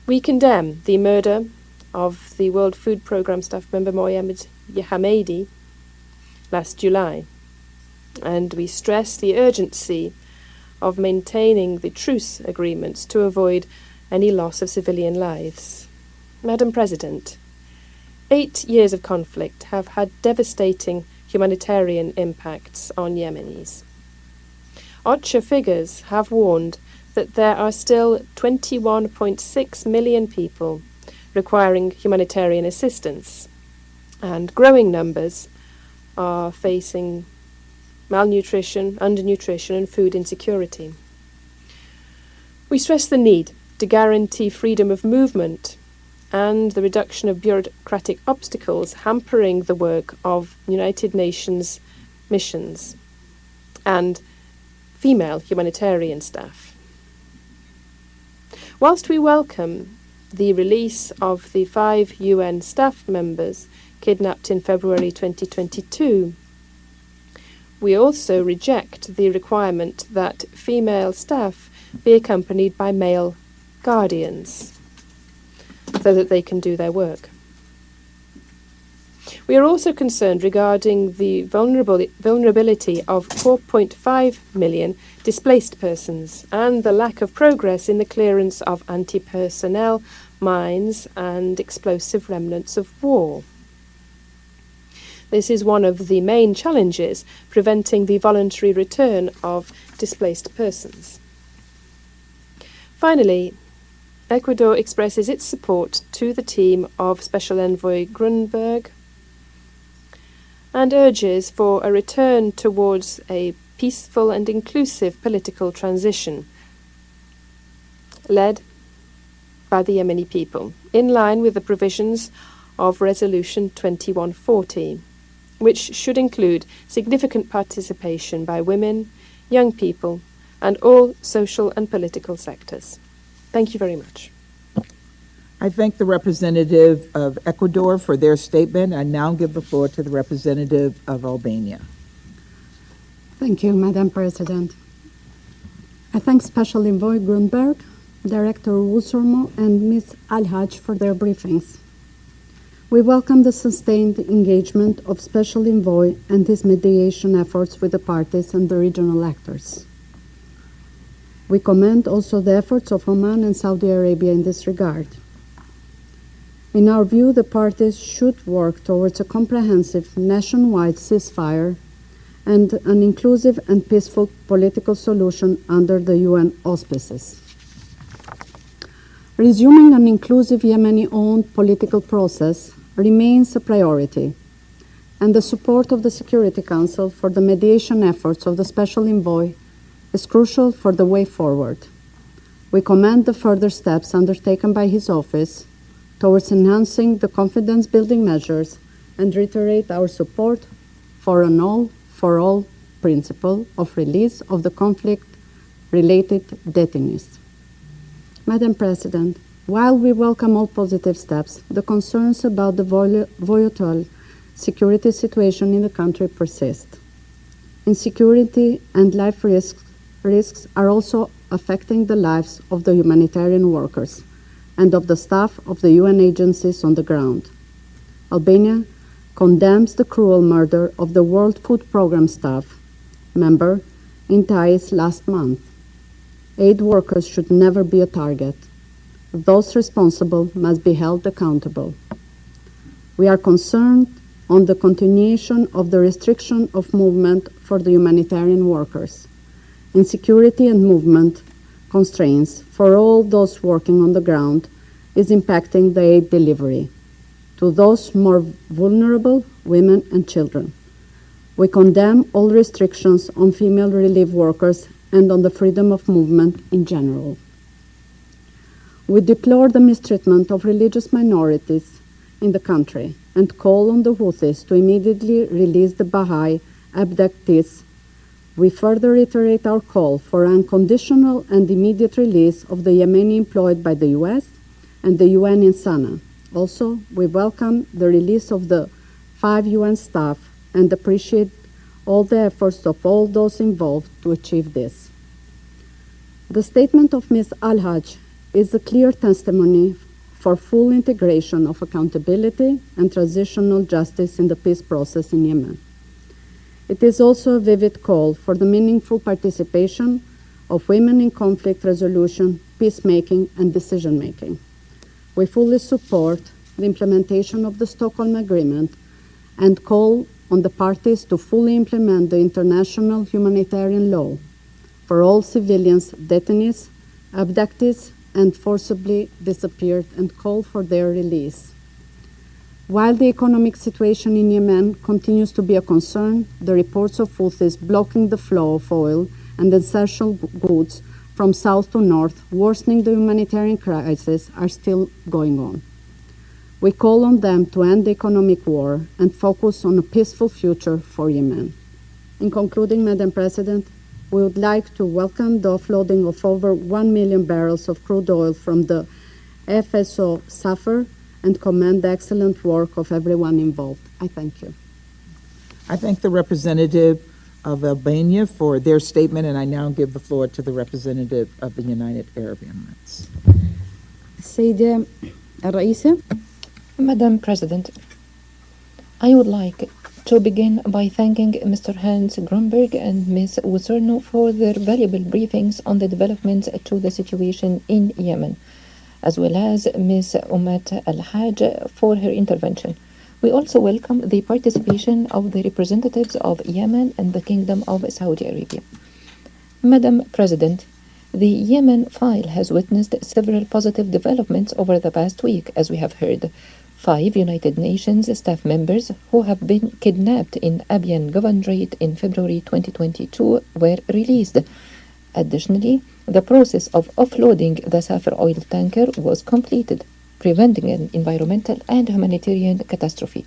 We condemn the murder of the World Food Programme staff member Mohamed Hamedi last July, and we stress the urgency of maintaining the truce agreements to avoid any loss of civilian lives. Madam President, 8 years of conflict have had devastating humanitarian impacts on Yemenis. OCHA figures have warned that there are still 21.6 million people requiring humanitarian assistance, and growing numbers are facing malnutrition, undernutrition, and food insecurity. We stress the need to guarantee freedom of movement and the reduction of bureaucratic obstacles hampering the work of United Nations missions and female humanitarian staff. Whilst we welcome the release of the 5 UN staff members kidnapped in February 2022. We also reject the requirement that female staff be accompanied by male guardians so that they can do their work. We are also concerned regarding the vulnerability of 4.5 million displaced persons and the lack of progress in the clearance of anti-personnel mines and explosive remnants of war. This is one of the main challenges preventing the voluntary return of displaced persons. Finally, Ecuador expresses its support to the team of Special Envoy Grundberg and urges for a return towards a peaceful and inclusive political transition led by the Yemeni people, in line with the provisions of Resolution 2140, which should include significant participation by women, young people, and all social and political sectors. Thank you very much. I thank the representative of Ecuador for their statement. I now give the floor to the representative of Albania. Thank you, Madam President. I thank Special Envoy Grundberg, Director Usurmo, and Ms. Al-Haj for their briefings. We welcome the sustained engagement of Special Envoy and his mediation efforts with the parties and the regional actors. We commend also the efforts of Oman and Saudi Arabia in this regard. In our view, the parties should work towards a comprehensive nationwide ceasefire and an inclusive and peaceful political solution under the UN auspices. Resuming an inclusive Yemeni-owned political process remains a priority, and the support of the Security Council for the mediation efforts of the Special Envoy is crucial for the way forward. We commend the further steps undertaken by his office towards enhancing the confidence-building measures and reiterate our support for an all-for-all principle of release of the conflict-related detainees. Madam President, while we welcome all positive steps, the concerns about the volatile security situation in the country persist. Insecurity and life risks are also affecting the lives of the humanitarian workers and of the staff of the UN agencies on the ground. Albania condemns the cruel murder of the World Food Programme staff member in Thais last month. Aid workers should never be a target. Those responsible must be held accountable. We are concerned on the continuation of the restriction of movement for the humanitarian workers. Insecurity and movement constraints for all those working on the ground is impacting the aid delivery to those more vulnerable, women and children. We condemn all restrictions on female relief workers and on the freedom of movement in general. We deplore the mistreatment of religious minorities in the country and call on the Houthis to immediately release the Baha'i abductees. We further reiterate our call for unconditional and immediate release of the Yemeni employed by the US and the UN in Sana'a. Also, we welcome the release of the 5 UN staff and appreciate all the efforts of all those involved to achieve this. The statement of Ms. Al-Haj is a clear testimony for full integration of accountability and transitional justice in the peace process in Yemen. It is also a vivid call for the meaningful participation of women in conflict resolution, peacemaking, and decision-making. We fully support the implementation of the Stockholm Agreement and call on the parties to fully implement the international humanitarian law for all civilians, detainees, abductees, and forcibly disappeared, and call for their release. While the economic situation in Yemen continues to be a concern, the reports of Houthis blocking the flow of oil and essential goods from south to north, worsening the humanitarian crisis, are still going on. We call on them to end the economic war and focus on a peaceful future for Yemen. In concluding, Madam President, we would like to welcome the offloading of over 1 million barrels of crude oil from the FSO suffer, and commend the excellent work of everyone involved. I thank you. I thank the representative of Albania for their statement, and I now give the floor to the representative of the United Arab Emirates. سيدة الرئيسة. Madam President, I would like to begin by thanking Mr. Hans Grundberg and Ms. Wusurno for their valuable briefings on the developments to the situation in Yemen, as well as Ms. Umat Al-Haj for her intervention. We also welcome the participation of the representatives of Yemen and the Kingdom of Saudi Arabia. Madam President, the Yemen file has witnessed several positive developments over the past week, as we have heard. 5 United Nations staff members who have been kidnapped in Abyan Governorate in February 2022 were released. Additionally, the process of offloading the Safir oil tanker was completed, preventing an environmental and humanitarian catastrophe.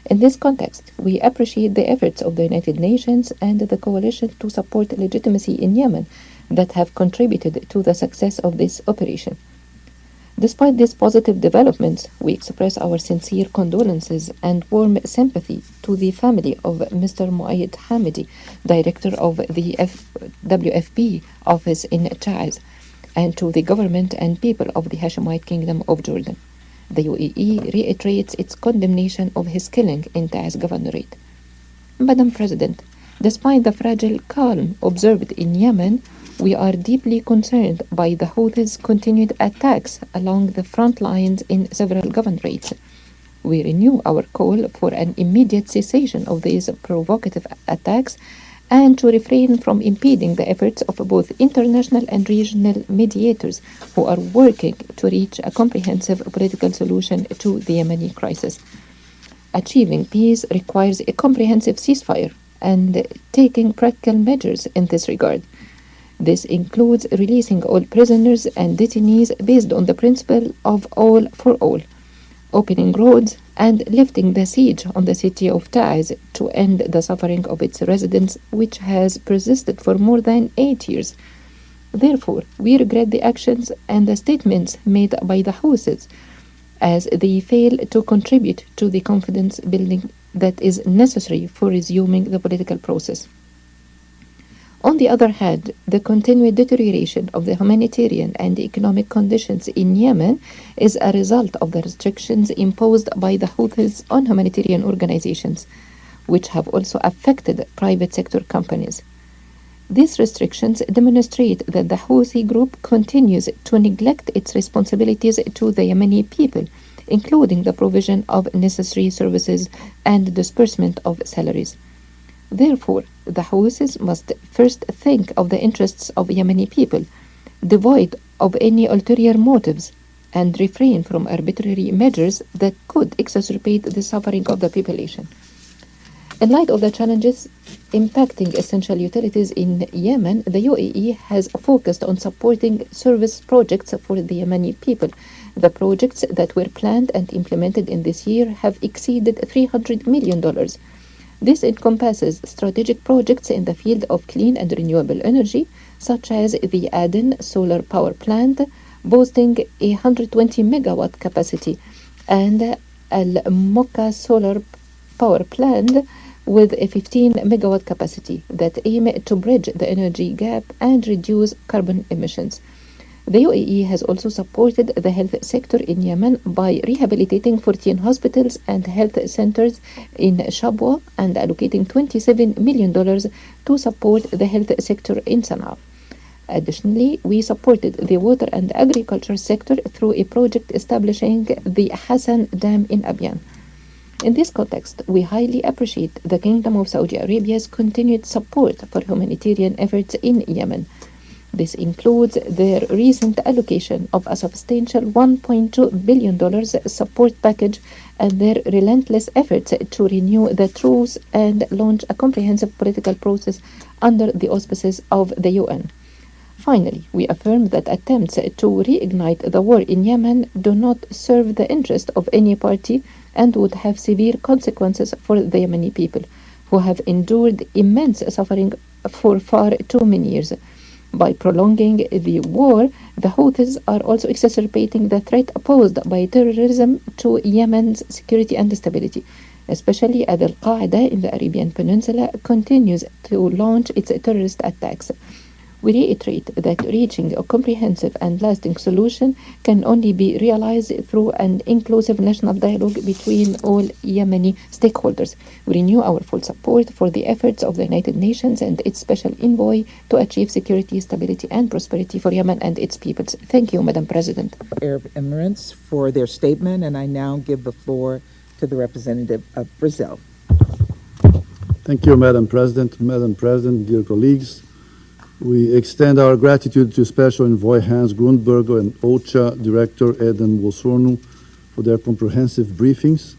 In this context, we appreciate the efforts of the United Nations and the coalition to support legitimacy in Yemen that have contributed to the success of this operation. Despite these positive developments, we express our sincere condolences and warm sympathy to the family of Mr. Muayyid Hamidi, Director of the WFP office in Taiz, and to the government and people of the Hashemite Kingdom of Jordan. The UAE reiterates its condemnation of his killing in Taiz Governorate. Madam President, despite the fragile calm observed in Yemen, we are deeply concerned by the Houthis' continued attacks along the front lines in several governorates. We renew our call for an immediate cessation of these provocative attacks and to refrain from impeding the efforts of both international and regional mediators who are working to reach a comprehensive political solution to the Yemeni crisis. Achieving peace requires a comprehensive ceasefire and taking practical measures in this regard. This includes releasing all prisoners and detainees based on the principle of all for all, opening roads and lifting the siege on the city of Taiz to end the suffering of its residents, which has persisted for more than 8 years. Therefore, we regret the actions and the statements made by the Houthis as they fail to contribute to the confidence building that is necessary for resuming the political process. On the other hand, the continued deterioration of the humanitarian and economic conditions in Yemen is a result of the restrictions imposed by the Houthis on humanitarian organizations, which have also affected private sector companies. These restrictions demonstrate that the Houthi group continues to neglect its responsibilities to the Yemeni people, including the provision of necessary services and disbursement of salaries. Therefore, the Houthis must first think of the interests of Yemeni people, devoid of any ulterior motives, and refrain from arbitrary measures that could exacerbate the suffering of the population. In light of the challenges impacting essential utilities in Yemen, the UAE has focused on supporting service projects for the Yemeni people. The projects that were planned and implemented in this year have exceeded $300 million. This encompasses strategic projects in the field of clean and renewable energy, such as the Aden solar power plant, boasting a 120 megawatt capacity, and Al Mokka solar power plant with a 15 megawatt capacity that aim to bridge the energy gap and reduce carbon emissions. The UAE has also supported the health sector in Yemen by rehabilitating 14 hospitals and health centers in Shabwa and allocating $27 million to support the health sector in Sana'a. Additionally, we supported the water and agriculture sector through a project establishing the Hassan Dam in Abyan. In this context, we highly appreciate the Kingdom of Saudi Arabia's continued support for humanitarian efforts in Yemen. This includes their recent allocation of a substantial $1.2 billion support package and their relentless efforts to renew the truce and launch a comprehensive political process under the auspices of the UN. Finally, we affirm that attempts to reignite the war in Yemen do not serve the interest of any party and would have severe consequences for the Yemeni people, who have endured immense suffering for far too many years. By prolonging the war, The Houthis are also exacerbating the threat posed by terrorism to Yemen's security and stability, especially as Al-Qaeda in the Arabian Peninsula continues to launch its terrorist attacks. We reiterate that reaching a comprehensive and lasting solution can only be realized through an inclusive national dialogue between all Yemeni stakeholders. We renew our full support for the efforts of the United Nations and its Special Envoy to achieve security, stability, and prosperity for Yemen and its peoples. Thank you, Madam President. Arab Emirates for their statement, and I now give the floor to the representative of Brazil. Thank you, Madam President. Madam President, dear colleagues, we extend our gratitude to Special Envoy Hans Grundberg and OCHA Director Eden Wosornu for their comprehensive briefings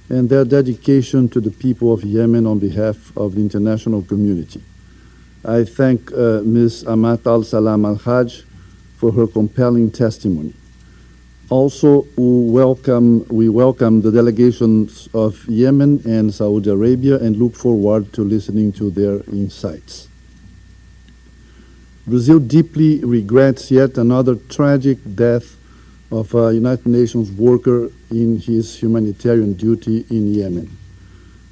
and their dedication to the people of Yemen on behalf of the international community. I thank Ms. Amat Al-Salam Al-Hajj for her compelling testimony. Also, we welcome the delegations of Yemen and Saudi Arabia and look forward to listening to their insights. Brazil deeply regrets yet another tragic death of a United Nations worker in his humanitarian duty in Yemen.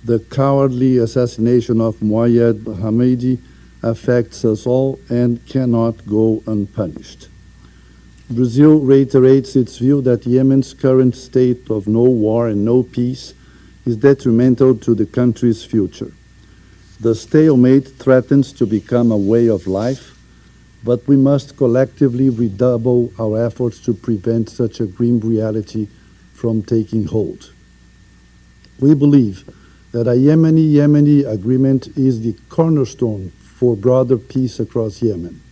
The cowardly assassination of Muayyad Hamidi affects us all and cannot go unpunished. Brazil reiterates its view that Yemen's current state of no war and no peace is detrimental to the country's future. The stalemate threatens to become a way of life, but we must collectively redouble our efforts to prevent such a grim reality from taking hold. We believe that a Yemeni agreement is the cornerstone for broader peace across Yemen.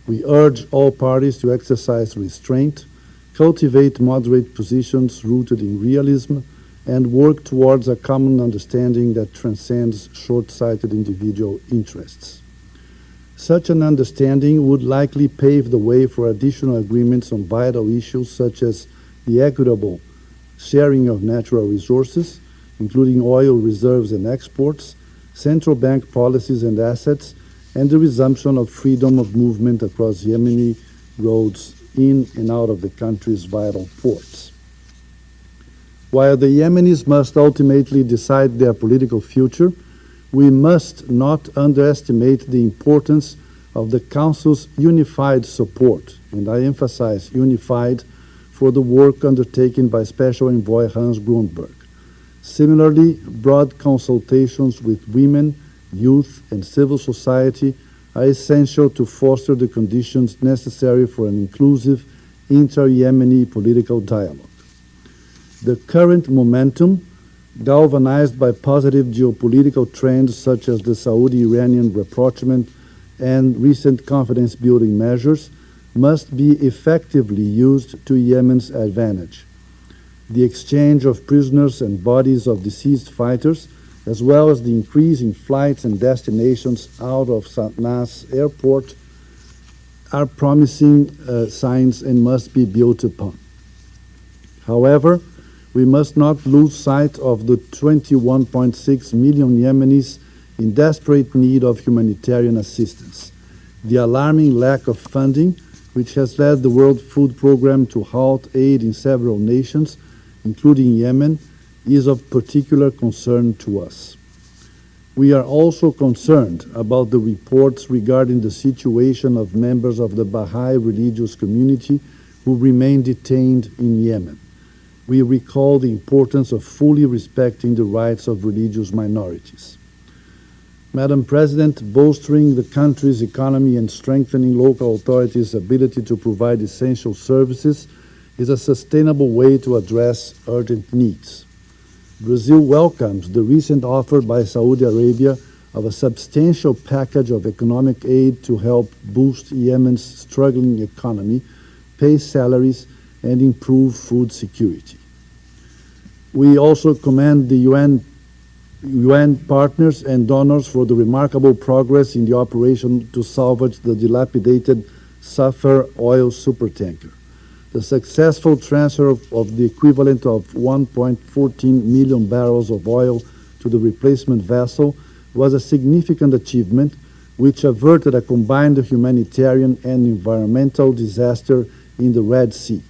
We urge all parties to exercise restraint, cultivate moderate positions rooted in realism, and work towards a common understanding that transcends short-sighted individual interests. Such an understanding would likely pave the way for additional agreements on vital issues such as the equitable sharing of natural resources, including oil reserves and exports, central bank policies and assets, and the resumption of freedom of movement across Yemeni roads in and out of the country's vital ports. While the Yemenis must ultimately decide their political future, we must not underestimate the importance of the Council's unified support, and I emphasize unified, for the work undertaken by Special Envoy Hans Grundberg. Similarly, broad consultations with women, youth, and civil society are essential to foster the conditions necessary for an inclusive inter-Yemeni political dialogue. The current momentum, galvanized by positive geopolitical trends such as the Saudi-Iranian rapprochement and recent confidence-building measures, must be effectively used to Yemen's advantage. The exchange of prisoners and bodies of deceased fighters, as well as the increase in flights and destinations out of Sana's airport, are promising signs and must be built upon. However, we must not lose sight of the 21.6 million Yemenis in desperate need of humanitarian assistance. The alarming lack of funding, which has led the World Food Programme to halt aid in several nations, including Yemen, is of particular concern to us. We are also concerned about the reports regarding the situation of members of the Baha'i religious community who remain detained in Yemen. We recall the importance of fully respecting the rights of religious minorities. Madam President, bolstering the country's economy and strengthening local authorities' ability to provide essential services is a sustainable way to address urgent needs. Brazil welcomes the recent offer by Saudi Arabia of a substantial package of economic aid to help boost Yemen's struggling economy, pay salaries, and improve food security. We also commend the UN partners and donors for the remarkable progress in the operation to salvage the dilapidated Safar oil supertanker. The successful transfer of the equivalent of 1.14 million barrels of oil to the replacement vessel was a significant achievement, which averted a combined humanitarian and environmental disaster in the Red Sea.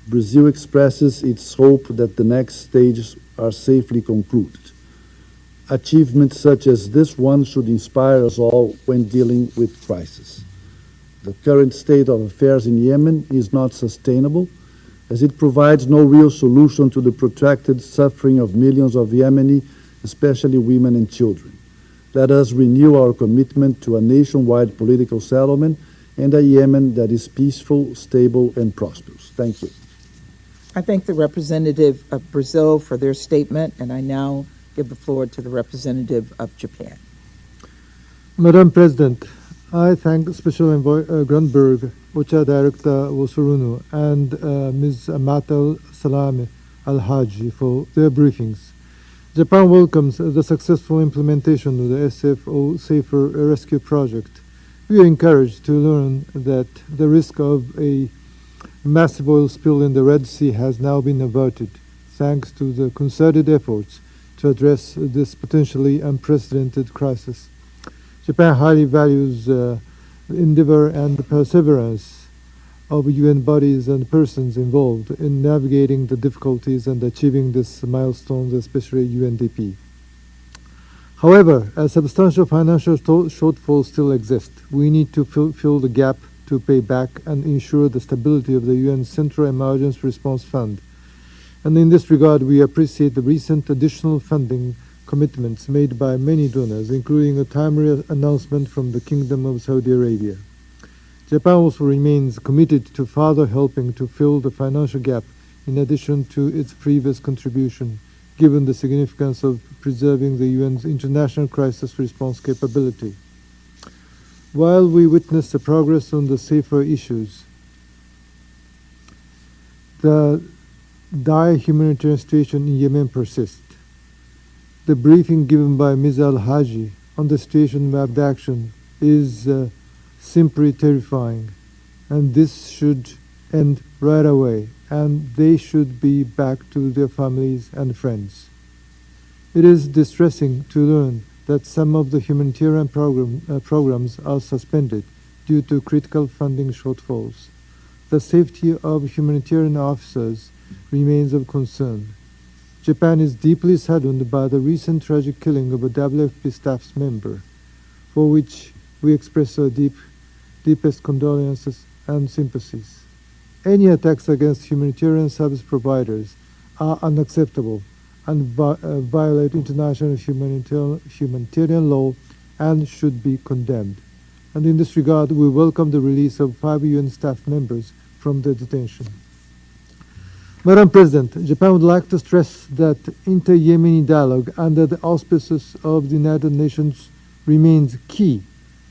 Brazil expresses its hope that the next stages are safely concluded. Achievements such as this one should inspire us all when dealing with crisis. The current state of affairs in Yemen is not sustainable, as it provides no real solution to the protracted suffering of millions of Yemeni, especially women and children. Let us renew our commitment to a nationwide political settlement and a Yemen that is peaceful, stable, and prosperous. Thank you. I thank the representative of Brazil for their statement, and I now give the floor to the representative of Japan. Madam President, I thank Special Envoy Grundberg, OCHA Director Wosurunu, and Ms. Amatal Salame Al-Haji for their briefings. Japan welcomes the successful implementation of the SFO Safer Rescue Project. We are encouraged to learn that the risk of a massive oil spill in the Red Sea has now been averted, thanks to the concerted efforts to address this potentially unprecedented crisis. Japan highly values the endeavor and the perseverance of UN bodies and persons involved in navigating the difficulties and achieving these milestones, especially UNDP. However, a substantial financial shortfall still exists. We need to fill the gap to pay back and ensure the stability of the UN Central Emergency Response Fund. And in this regard, we appreciate the recent additional funding commitments made by many donors, including a timely announcement from the Kingdom of Saudi Arabia. Japan also remains committed to further helping to fill the financial gap in addition to its previous contribution, given the significance of preserving the UN's international crisis response capability. While we witness the progress on the safer issues, the dire humanitarian situation in Yemen persists. The briefing given by Ms. Al-Haji on the situation of abduction is simply terrifying, and this should end right away, and they should be back to their families and friends. It is distressing to learn that some of the humanitarian programs are suspended due to critical funding shortfalls. The safety of humanitarian officers remains of concern. Japan is deeply saddened by the recent tragic killing of a WFP staff member, for which we express our deepest condolences and sympathies. Any attacks against humanitarian service providers are unacceptable and violate international humanitarian law and should be condemned. And in this regard, we welcome the release of 5 UN staff members from their detention. Madam President, Japan would like to stress that inter-Yemeni dialogue under the auspices of the United Nations remains key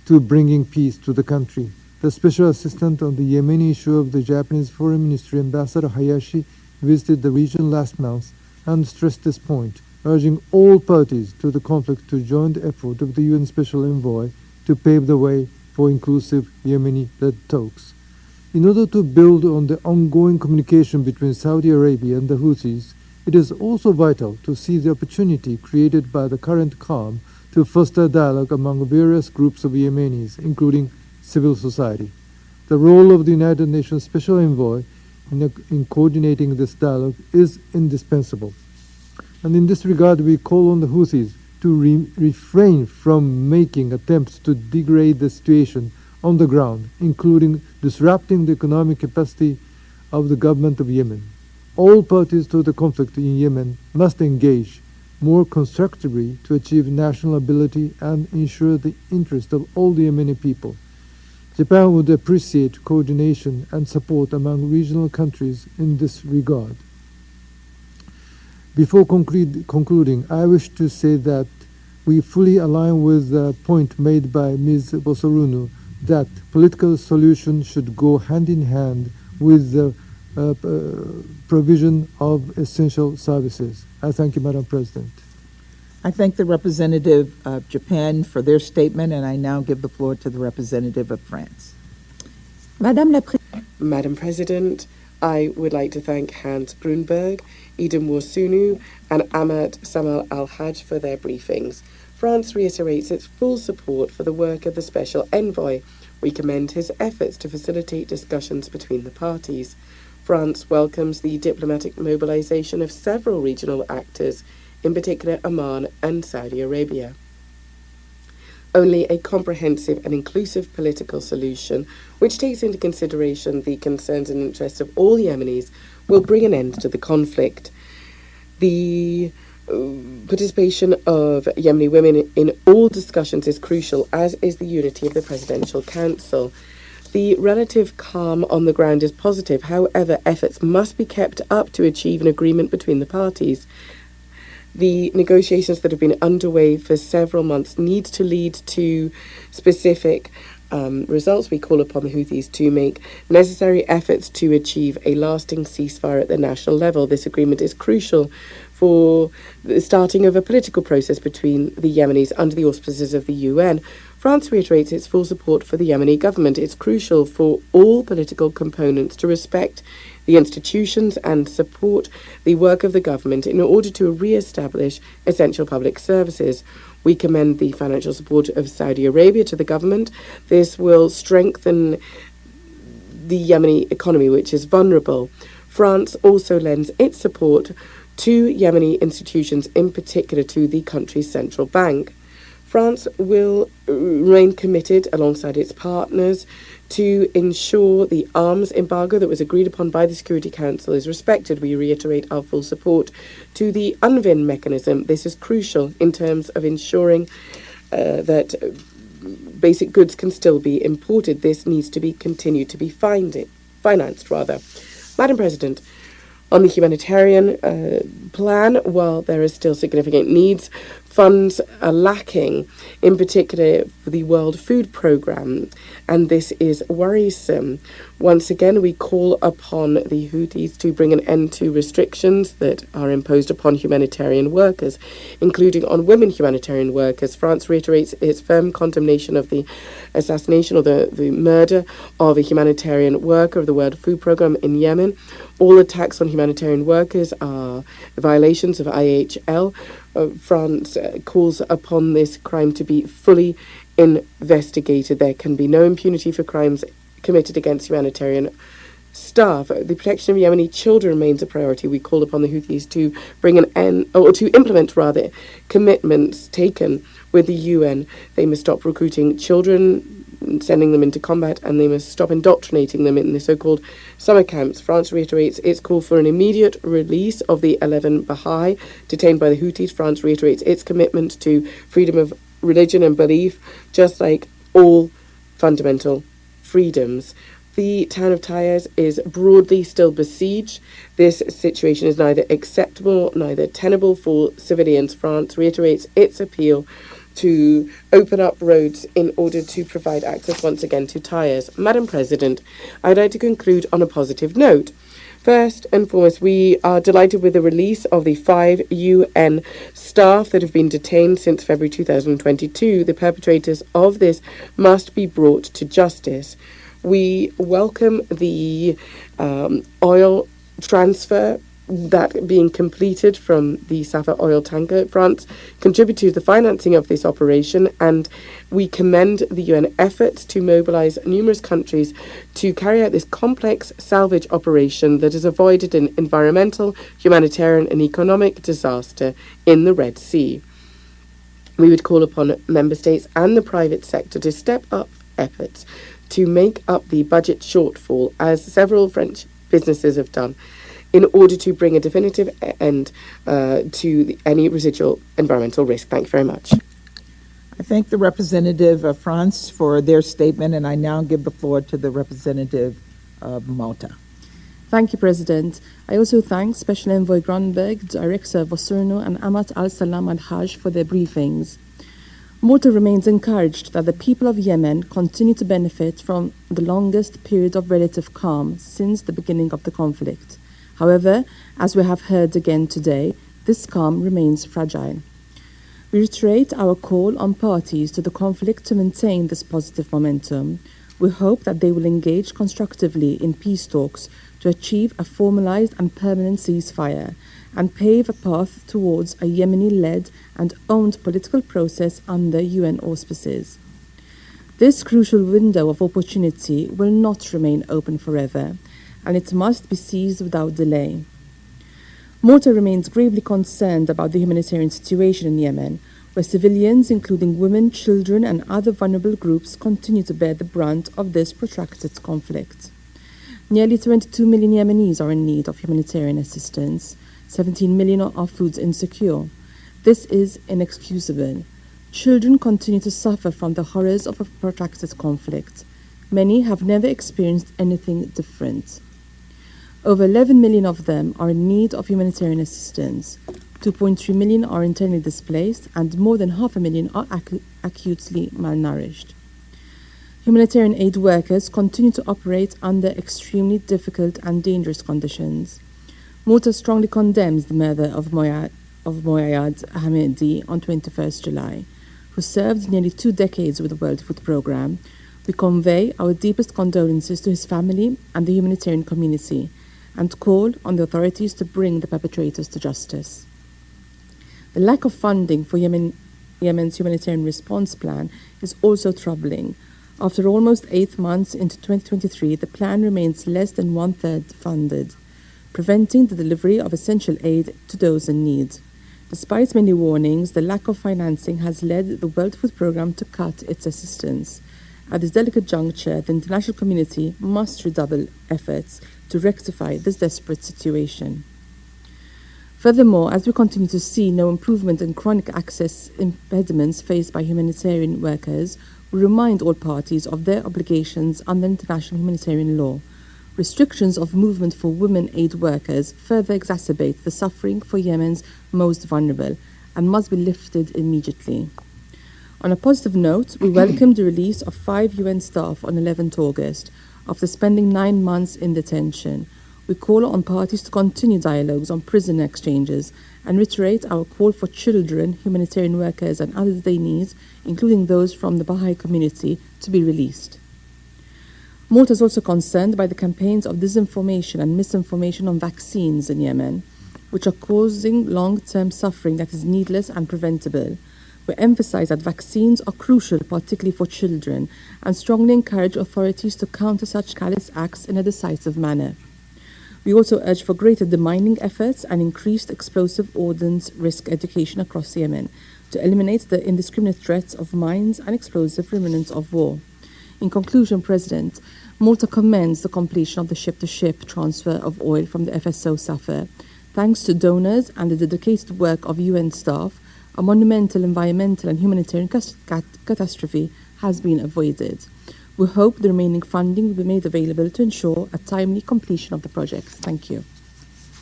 to bringing peace to the country. The Special Assistant on the Yemeni issue of the Japanese Foreign Ministry, Ambassador Hayashi, visited the region last month and stressed this point, urging all parties to the conflict to join the effort of the UN Special Envoy to pave the way for inclusive Yemeni-led talks. In order to build on the ongoing communication between Saudi Arabia and the Houthis, it is also vital to see the opportunity created by the current calm to foster dialogue among various groups of Yemenis, including civil society. The role of the United Nations Special Envoy in coordinating this dialogue is indispensable. And in this regard, we call on the Houthis to refrain from making attempts to degrade the situation on the ground, including disrupting the economic capacity of the government of Yemen. All parties to the conflict in Yemen must engage more constructively to achieve national ability and ensure the interest of all the Yemeni people. Japan would appreciate coordination and support among regional countries in this regard. Before concluding, I wish to say that we fully align with the point made by Ms. Wosurunu that political solutions should go hand in hand with the provision of essential services. I thank you, Madam President. I thank the representative of Japan for their statement, and I now give the floor to the representative of France. Madam President, I would like to thank Hans Grundberg, Edem Worsunu, and Ahmad Samal Al-Haj for their briefings. France reiterates its full support for the work of the Special Envoy. We commend his efforts to facilitate discussions between the parties. France welcomes the diplomatic mobilization of several regional actors, in particular Oman and Saudi Arabia. Only a comprehensive and inclusive political solution, which takes into consideration the concerns and interests of all Yemenis, will bring an end to the conflict. The participation of Yemeni women in all discussions is crucial, as is the unity of the Presidential Council. The relative calm on the ground is positive. However, efforts must be kept up to achieve an agreement between the parties. The negotiations that have been underway for several months need to lead to specific results. We call upon the Houthis to make necessary efforts to achieve a lasting ceasefire at the national level. This agreement is crucial for the starting of a political process between the Yemenis under the auspices of the UN. France reiterates its full support for the Yemeni government. It's crucial for all political components to respect the institutions and support the work of the government in order to re-establish essential public services. We commend the financial support of Saudi Arabia to the government. This will strengthen the Yemeni economy, which is vulnerable. France also lends its support to Yemeni institutions, in particular to the country's central bank. France will remain committed alongside its partners to ensure the arms embargo that was agreed upon by the Security Council is respected. We reiterate our full support to the convene mechanism. This is crucial in terms of ensuring that basic goods can still be imported. This needs to be continued to be financed. Madam President, on the humanitarian plan, while there are still significant needs, funds are lacking, in particular for the World Food Programme, and this is worrisome. Once again, we call upon the Houthis to bring an end to restrictions that are imposed upon humanitarian workers, including on women humanitarian workers. France reiterates its firm condemnation of the assassination or the murder of a humanitarian worker of the World Food Programme in Yemen. All attacks on humanitarian workers are violations of IHL. France calls upon this crime to be fully investigated. There can be no impunity for crimes committed against humanitarian staff. The protection of Yemeni children remains a priority. We call upon the Houthis to bring an end, or to implement commitments taken with the UN. They must stop recruiting children, sending them into combat, and they must stop indoctrinating them in the so-called summer camps. France reiterates its call for an immediate release of the 11 Baha'i detained by the Houthis. France reiterates its commitment to freedom of religion and belief, just like all fundamental freedoms. The town of Taiz is broadly still besieged. This situation is neither acceptable, neither tenable for civilians. France reiterates its appeal to open up roads in order to provide access once again to Taiz. Madam President, I'd like to conclude on a positive note. First and foremost, we are delighted with the release of the 5 UN staff that have been detained since February 2022. The perpetrators of this must be brought to justice. We welcome the oil transfer that being completed from the Safa oil tanker. France contributed to the financing of this operation, and we commend the UN efforts to mobilize numerous countries to carry out this complex salvage operation that has avoided an environmental, humanitarian and economic disaster in the Red Sea. We would call upon member states and the private sector to step up efforts to make up the budget shortfall, as several French businesses have done, in order to bring a definitive end to any residual environmental risk. Thank you very much. I thank the representative of France for their statement, and I now give the floor to the representative of Malta. Thank you, President. I also thank Special Envoy Grundberg, Director Vosurno, and Amat Al-Salam Al-Hajj for their briefings. Malta remains encouraged that the people of Yemen continue to benefit from the longest period of relative calm since the beginning of the conflict. However, as we have heard again today, this calm remains fragile. We reiterate our call on parties to the conflict to maintain this positive momentum. We hope that they will engage constructively in peace talks to achieve a formalized and permanent ceasefire, and pave a path towards a Yemeni-led and owned political process under UN auspices. This crucial window of opportunity will not remain open forever, and it must be seized without delay. Malta remains gravely concerned about the humanitarian situation in Yemen, where civilians, including women, children, and other vulnerable groups, continue to bear the brunt of this protracted conflict. Nearly 22 million Yemenis are in need of humanitarian assistance. 17 million are food insecure. This is inexcusable. Children continue to suffer from the horrors of a protracted conflict. Many have never experienced anything different. Over 11 million of them are in need of humanitarian assistance. 2.3 million are internally displaced, and more than 500,000 are acutely malnourished. Humanitarian aid workers continue to operate under extremely difficult and dangerous conditions. Malta strongly condemns the murder of Moyad Hamidi on 21st July, who served nearly 2 decades with the World Food Programme. We convey our deepest condolences to his family and the humanitarian community, and call on the authorities to bring the perpetrators to justice. The lack of funding for Yemen's humanitarian response plan is also troubling. After almost 8 months into 2023, the plan remains less than 1/3 funded, preventing the delivery of essential aid to those in need. Despite many warnings, the lack of financing has led the World Food Programme to cut its assistance. At this delicate juncture, the international community must redouble efforts to rectify this desperate situation. Furthermore, as we continue to see no improvement in chronic access impediments faced by humanitarian workers, we remind all parties of their obligations under international humanitarian law. Restrictions of movement for women aid workers further exacerbate the suffering for Yemen's most vulnerable and must be lifted immediately. On a positive note, we welcome the release of 5 UN staff on 11th August after spending 9 months in detention. We call on parties to continue dialogues on prisoner exchanges and reiterate our call for children, humanitarian workers, and other detainees, including those from the Baha'i community, to be released. Malta is also concerned by the campaigns of disinformation and misinformation on vaccines in Yemen, which are causing long-term suffering that is needless and preventable. We emphasize that vaccines are crucial, particularly for children, and strongly encourage authorities to counter such callous acts in a decisive manner. We also urge for greater demining efforts and increased explosive ordnance risk education across Yemen to eliminate the indiscriminate threats of mines and explosive remnants of war. In conclusion, President, Malta commends the completion of the ship-to-ship transfer of oil from the FSO Safar. Thanks to donors and the dedicated work of UN staff, a monumental environmental and humanitarian catastrophe has been avoided. We hope the remaining funding will be made available to ensure a timely completion of the project. Thank you.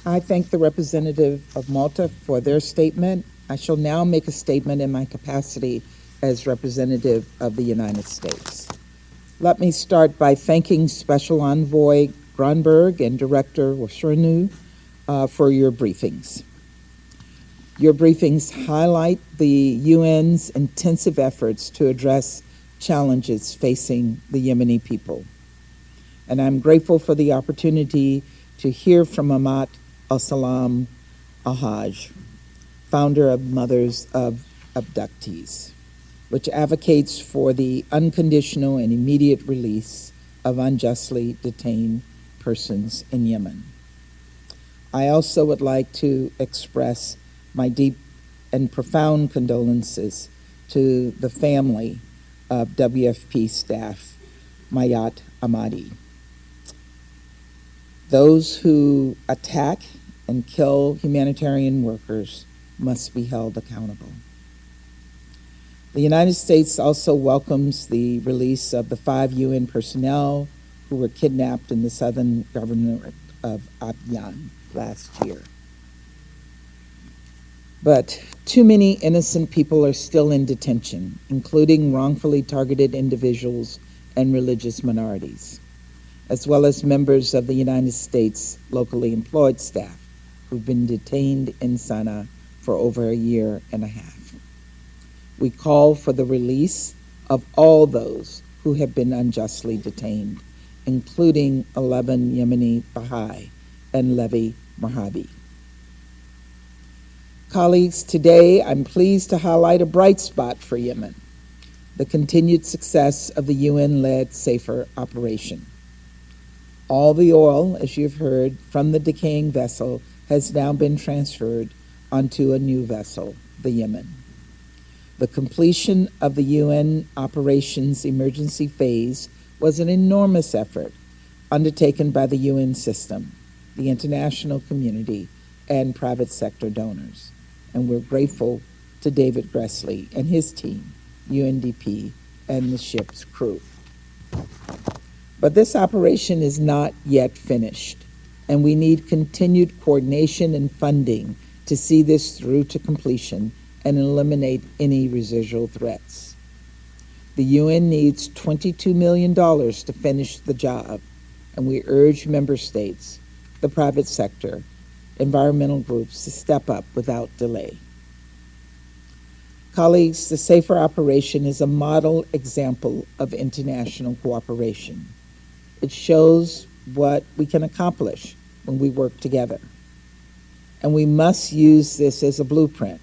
I thank the representative of Malta for their statement. I shall now make a statement in my capacity as representative of the United States. Let me start by thanking Special Envoy Grundberg and Director Wosurnu for your briefings. Your briefings highlight the UN's intensive efforts to address challenges facing the Yemeni people. And I'm grateful for the opportunity to hear from Amat Al-Salam Al-Haj, founder of Mothers of Abductees, which advocates for the unconditional and immediate release of unjustly detained persons in Yemen. I also would like to express my deep and profound condolences to the family of WFP staff Mayat Ahmadi. Those who attack and kill humanitarian workers must be held accountable. The United States also welcomes the release of the 5 UN personnel who were kidnapped in the southern governorate of Abyan last year. But too many innocent people are still in detention, including wrongfully targeted individuals and religious minorities, as well as members of the United States locally employed staff who've been detained in Sana'a for over a year and a half. We call for the release of all those who have been unjustly detained, including 11 Yemeni Baha'i and Levi Mohabi. Colleagues, today I'm pleased to highlight a bright spot for Yemen, the continued success of the UN-led SAFER operation. All the oil, as you've heard, from the decaying vessel has now been transferred onto a new vessel, the Yemen. The completion of the UN operations emergency phase was an enormous effort undertaken by the UN system, the international community, and private sector donors. And we're grateful to David Gressley and his team, UNDP, and the ship's crew. But this operation is not yet finished, and we need continued coordination and funding to see this through to completion and eliminate any residual threats. The UN needs $22 million to finish the job, and we urge member states, the private sector, environmental groups to step up without delay. Colleagues, the SAFER operation is a model example of international cooperation. It shows what we can accomplish when we work together. And we must use this as a blueprint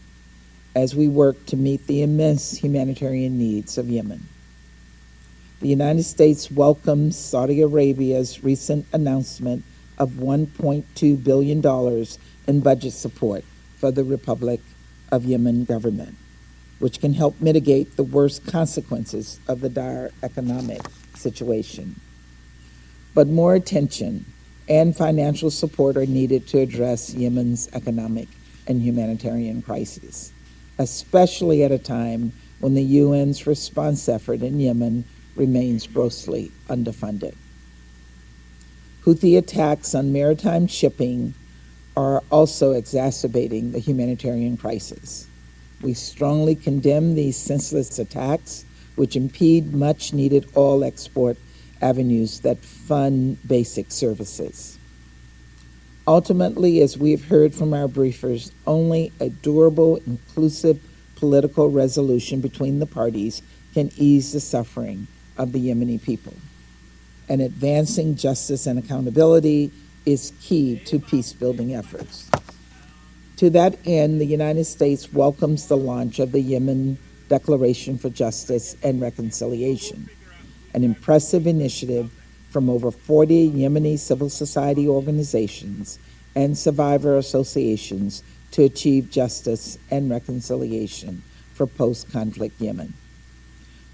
as we work to meet the immense humanitarian needs of Yemen. The United States welcomes Saudi Arabia's recent announcement of $1.2 billion in budget support for the Republic of Yemen government, which can help mitigate the worst consequences of the dire economic situation. But more attention and financial support are needed to address Yemen's economic and humanitarian crises, especially at a time when the UN's response effort in Yemen remains grossly underfunded. Houthi attacks on maritime shipping are also exacerbating the humanitarian crisis. We strongly condemn these senseless attacks, which impede much-needed oil export avenues that fund basic services. Ultimately, as we've heard from our briefers, only a durable, inclusive political resolution between the parties can ease the suffering of the Yemeni people. And advancing justice and accountability is key to peace-building efforts. To that end, the United States welcomes the launch of the Yemen Declaration for Justice and Reconciliation, an impressive initiative from over 40 Yemeni civil society organizations and survivor associations to achieve justice and reconciliation for post-conflict Yemen.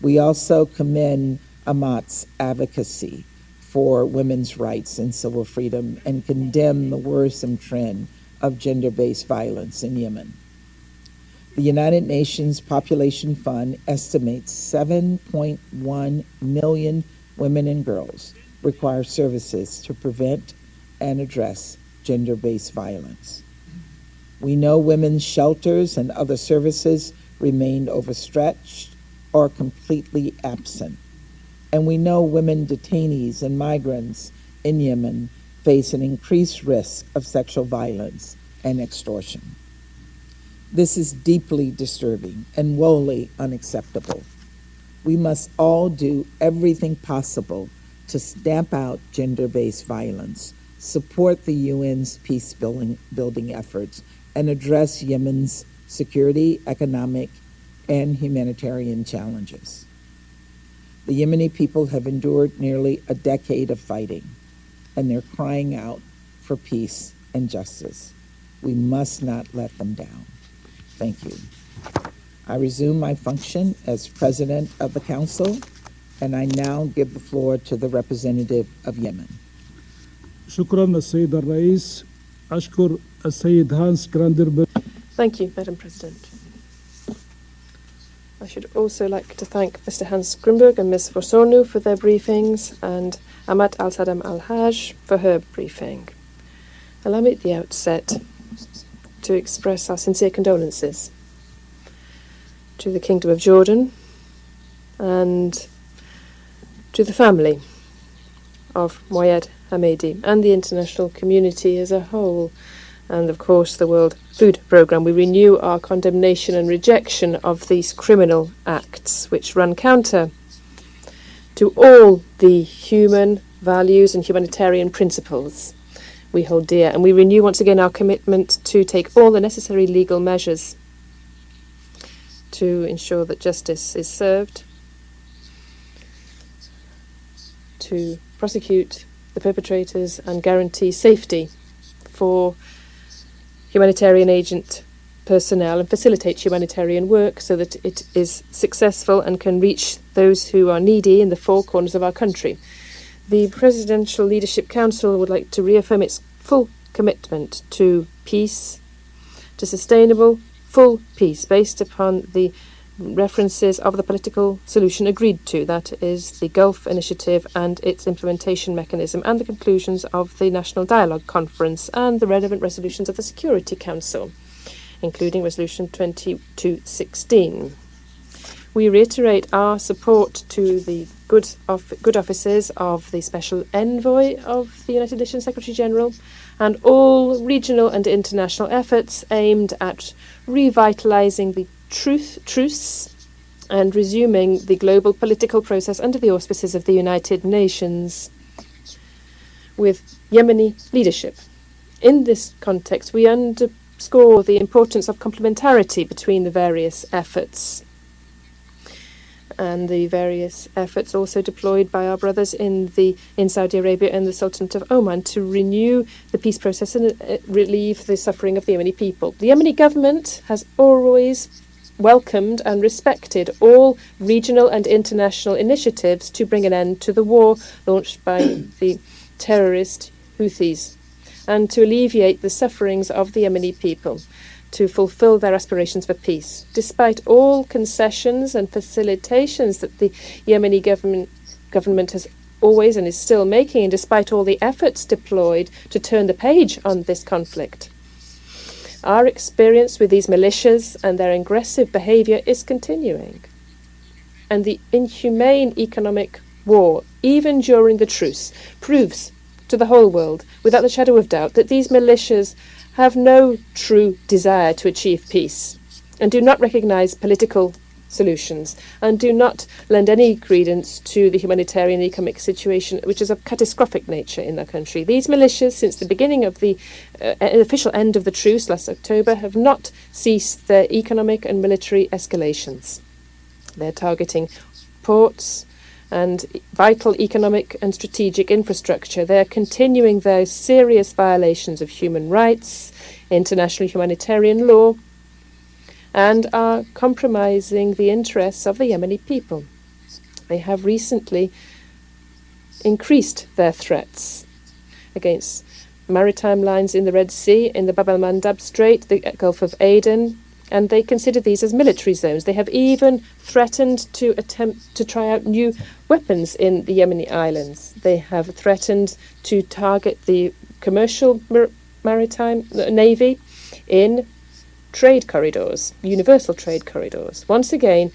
We also commend Amat's advocacy for women's rights and civil freedom and condemn the worrisome trend of gender-based violence in Yemen. The United Nations Population Fund estimates 7.1 million women and girls require services to prevent and address gender-based violence. We know women's shelters and other services remain overstretched or completely absent. And we know women detainees and migrants in Yemen face an increased risk of sexual violence and extortion. This is deeply disturbing and woefully unacceptable. We must all do everything possible to stamp out gender-based violence, support the UN's peace-building efforts, and address Yemen's security, economic, and humanitarian challenges. The Yemeni people have endured nearly a decade of fighting, and they're crying out for peace and justice. We must not let them down. Thank you. I resume my function as President of the Council, and I now give the floor to the representative of Yemen. شكرا السيد الرئيس. أشكر السيد هانس جراندربرغ. Thank you, Madam President. I should also like to thank Mr. Hans Grundberg and Ms. Vosornu for their briefings and Amat Al-Sadam Al-Haj for her briefing. Allow me at the outset to express our sincere condolences to the Kingdom of Jordan and to the family of Moayed Hamedi and the international community as a whole, and of course the World Food Programme. We renew our condemnation and rejection of these criminal acts which run counter to all the human values and humanitarian principles. we hold dear. And we renew once again our commitment to take all the necessary legal measures to ensure that justice is served, to prosecute the perpetrators and guarantee safety for humanitarian agent personnel and facilitate humanitarian work so that it is successful and can reach those who are needy in the four corners of our country. The Presidential Leadership Council would like to reaffirm its full commitment to peace, to sustainable, full peace based upon the references of the political solution agreed to, that is the Gulf Initiative and its implementation mechanism, and the conclusions of the National Dialogue Conference and the relevant resolutions of the Security Council, including Resolution 2216. We reiterate our support to the good offices of the Special Envoy of the United Nations Secretary General and all regional and international efforts aimed at revitalizing the truce and resuming the global political process under the auspices of the United Nations with Yemeni leadership. In this context, we underscore the importance of complementarity between the various efforts and the various efforts also deployed by our brothers in Saudi Arabia and the Sultanate of Oman to renew the peace process and relieve the suffering of the Yemeni people. The Yemeni government has always welcomed and respected all regional and international initiatives to bring an end to the war launched by the terrorist Houthis and to alleviate the sufferings of the Yemeni people, to fulfill their aspirations for peace. Despite all concessions and facilitations that the Yemeni government has always and is still making, and despite all the efforts deployed to turn the page on this conflict, our experience with these militias and their aggressive behavior is continuing. And the inhumane economic war, even during the truce, proves to the whole world, without the shadow of doubt, that these militias have no true desire to achieve peace and do not recognize political solutions and do not lend any credence to the humanitarian and economic situation, which is of catastrophic nature in their country. These militias, since the beginning of the official end of the truce last October, have not ceased their economic and military escalations. They're targeting ports and vital economic and strategic infrastructure. They're continuing their serious violations of human rights, international humanitarian law, and are compromising the interests of the Yemeni people. They have recently increased their threats against maritime lines in the Red Sea, in the Bab el-Mandab Strait, the Gulf of Aden, and they consider these as military zones. They have even threatened to attempt to try out new weapons in the Yemeni islands. They have threatened to target the commercial maritime navy in trade corridors, universal trade corridors. Once again,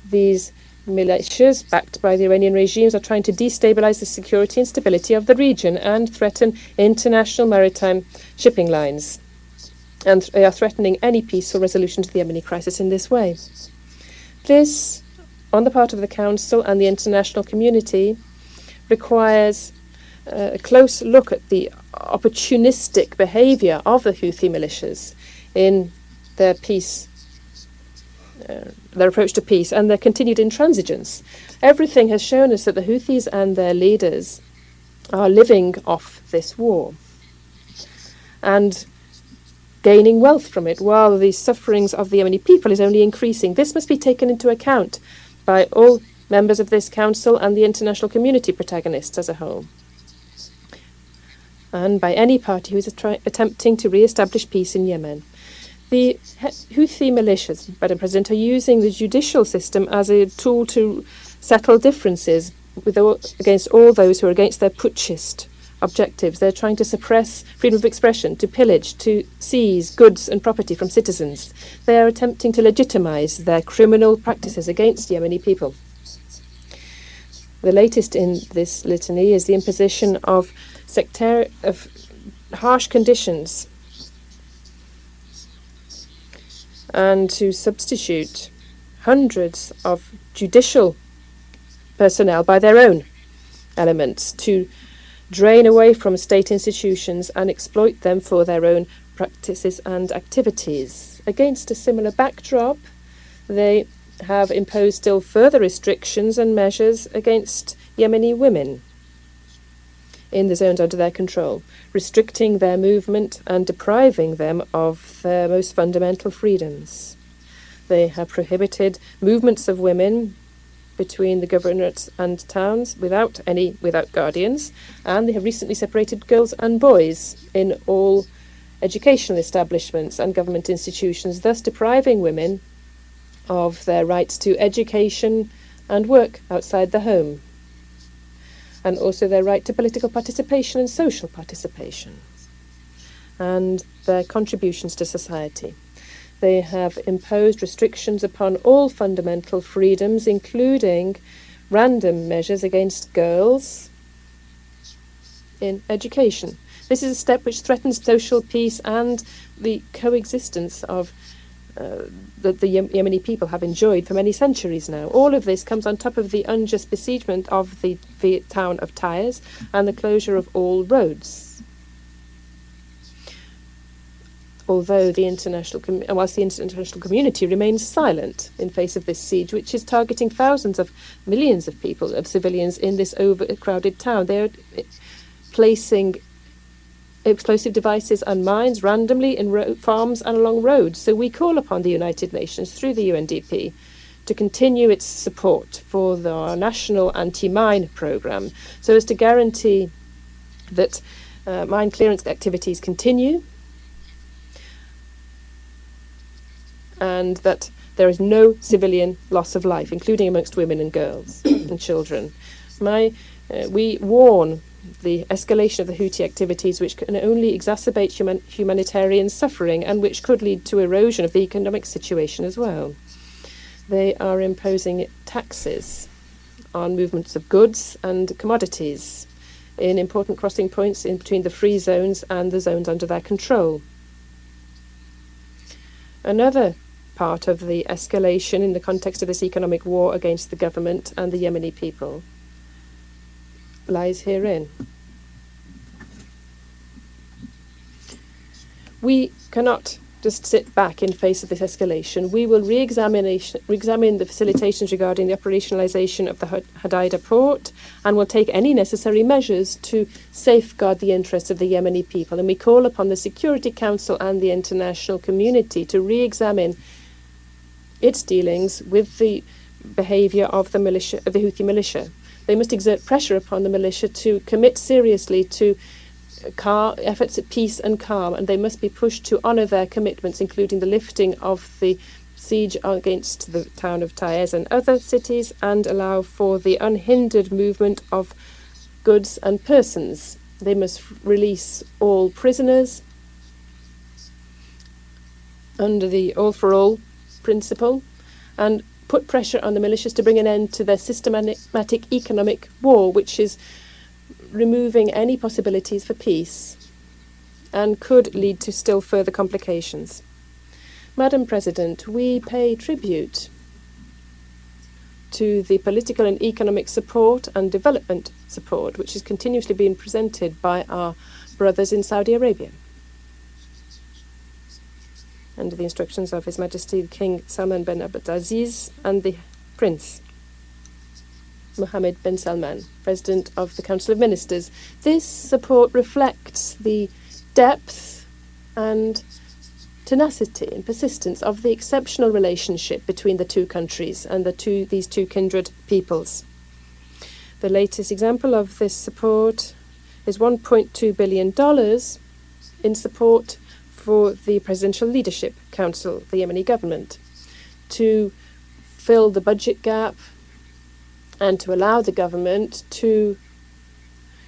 these militias, backed by the Iranian regimes, are trying to destabilize the security and stability of the region and threaten international maritime shipping lines. And they are threatening any peaceful resolution to the Yemeni crisis in this way. This, on the part of the Council and the international community, requires a close look at the opportunistic behavior of the Houthi militias in their peace, their approach to peace, and their continued intransigence. Everything has shown us that the Houthis and their leaders are living off this war and gaining wealth from it, while the sufferings of the Yemeni people is only increasing. This must be taken into account by all members of this council and the international community protagonists as a whole, and by any party who is attempting to re-establish peace in Yemen. The Houthi militias, Madam President, are using the judicial system as a tool to settle differences against all those who are against their putschist objectives. They're trying to suppress freedom of expression, to pillage, to seize goods and property from citizens. They are attempting to legitimize their criminal practices against Yemeni people. The latest in this litany is the imposition of harsh conditions and to substitute hundreds of judicial personnel by their own elements to drain away from state institutions and exploit them for their own practices and activities. Against a similar backdrop, they have imposed still further restrictions and measures against Yemeni women in the zones under their control, restricting their movement and depriving them of their most fundamental freedoms. They have prohibited movements of women between the governorates and towns without guardians, and they have recently separated girls and boys in all educational establishments and government institutions, thus depriving women of their rights to education and work outside the home, and also their right to political participation and social participation, and their contributions to society. They have imposed restrictions upon all fundamental freedoms, including random measures against girls in education. This is a step which threatens social peace and the coexistence of that the Yemeni people have enjoyed for many centuries now. All of this comes on top of the unjust besiegement of the town of Taiz and the closure of all roads. Although whilst the international community remains silent in face of this siege, which is targeting thousands of millions of people, of civilians in this overcrowded town, they are placing explosive devices and mines randomly in farms and along roads. So we call upon the United Nations through the UNDP to continue its support for our national anti-mine programme so as to guarantee that mine clearance activities continue and that there is no civilian loss of life, including amongst women and girls and children. We warn the escalation of the Houthi activities, which can only exacerbate humanitarian suffering and which could lead to erosion of the economic situation as well. They are imposing taxes on movements of goods and commodities in important crossing points in between the free zones and the zones under their control. Another part of the escalation in the context of this economic war against the government and the Yemeni people lies herein. We cannot just sit back in face of this escalation. We will re-examine the facilitations regarding the operationalization of the Hodeida port and will take any necessary measures to safeguard the interests of the Yemeni people. And we call upon the Security Council and the international community to re-examine its dealings with the behavior of the Houthi militia. They must exert pressure upon the militia to commit seriously to efforts at peace and calm, and they must be pushed to honour their commitments, including the lifting of the siege against the town of Taiz and other cities, and allow for the unhindered movement of goods and persons. They must release all prisoners under the all-for-all principle and put pressure on the militias to bring an end to their systematic economic war, which is removing any possibilities for peace and could lead to still further complications. Madam President, we pay tribute to the political and economic support and development support which is continuously being presented by our brothers in Saudi Arabia, under the instructions of His Majesty King Salman bin Abdulaziz and the Prince Mohammed bin Salman, President of the Council of Ministers. This support reflects the depth and tenacity and persistence of the exceptional relationship between the two countries and these two kindred peoples. The latest example of this support is $1.2 billion in support for the Presidential Leadership Council, the Yemeni government, to fill the budget gap and to allow the government to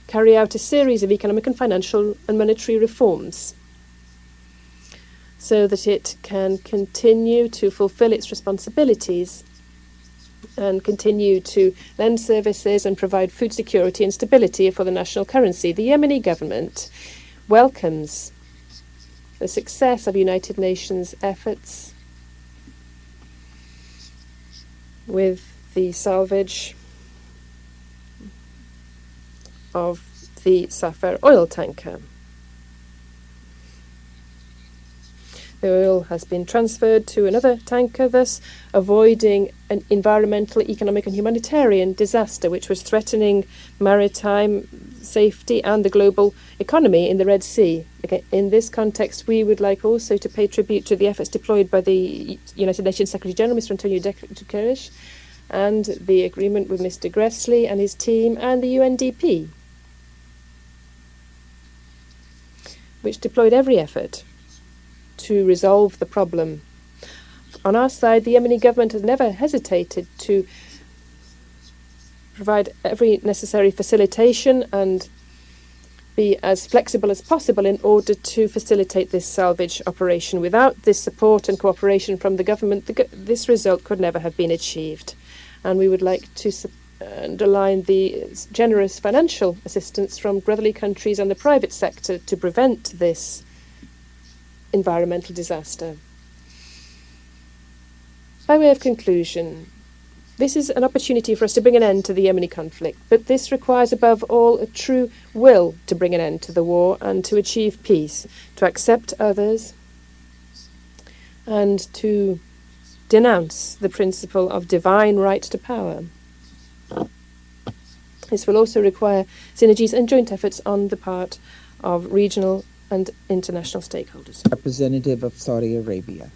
carry out a series of economic and financial and monetary reforms so that it can continue to fulfill its responsibilities and continue to lend services and provide food security and stability for the national currency. The Yemeni government welcomes the success of United Nations efforts with the salvage of the Safar oil tanker. The oil has been transferred to another tanker, thus avoiding an environmental, economic and humanitarian disaster which was threatening maritime safety and the global economy in the Red Sea. Okay, in this context, we would like also to pay tribute to the efforts deployed by the United Nations Secretary General, Mr. Antonio Guterres, and the agreement with Mr. Gressly and his team and the UNDP, which deployed every effort to resolve the problem. On our side, the Yemeni government has never hesitated to provide every necessary facilitation and be as flexible as possible in order to facilitate this salvage operation. Without this support and cooperation from the government, this result could never have been achieved. And we would like to underline the generous financial assistance from brotherly countries and the private sector to prevent this environmental disaster. By way of conclusion, this is an opportunity for us to bring an end to the Yemeni conflict, but this requires above all a true will to bring an end to the war and to achieve peace, to accept others, and to denounce the principle of divine right to power. This will also require synergies and joint efforts on the part of regional and international stakeholders. Representative of Saudi Arabia.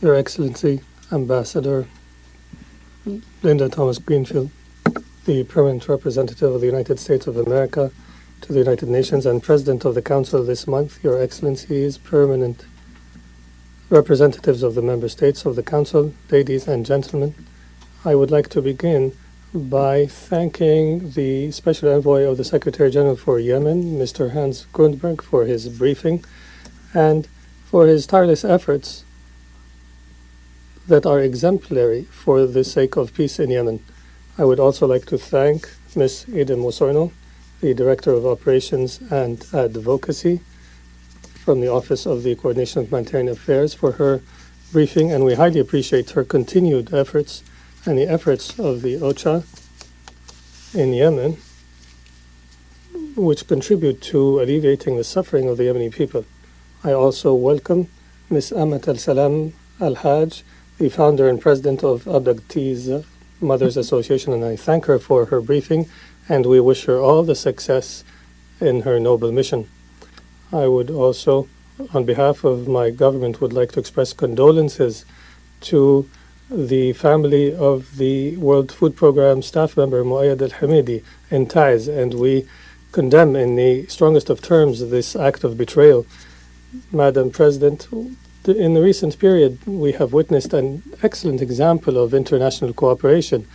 Your Excellency, Ambassador Linda Thomas Greenfield, the Permanent Representative of the United States of America to the United Nations and President of the Council this month, Your Excellencies, Permanent Representatives of the Member States of the Council, ladies and gentlemen, I would like to begin by thanking the Special Envoy of the Secretary General for Yemen, Mr. Hans Grundberg, for his briefing and for his tireless efforts that are exemplary for the sake of peace in Yemen. I would also like to thank Ms. Ida Mosorno, the Director of Operations and Advocacy from the Office of the Coordination of Humanitarian Affairs, for her briefing, and we highly appreciate her continued efforts and the efforts of the OCHA in Yemen, which contribute to alleviating the suffering of the Yemeni people. I also welcome Ms. Amat Al-Salam Al-Hajj, the founder and president of Abdagti's Mothers Association, and I thank her for her briefing, and we wish her all the success in her noble mission. I would also, on behalf of my government, would like to express condolences to the family of the World Food Programme staff member Muayyad Al-Hamidi in Taiz, and we condemn in the strongest of terms this act of betrayal. Madam President, in the recent period we have witnessed an excellent example of international cooperation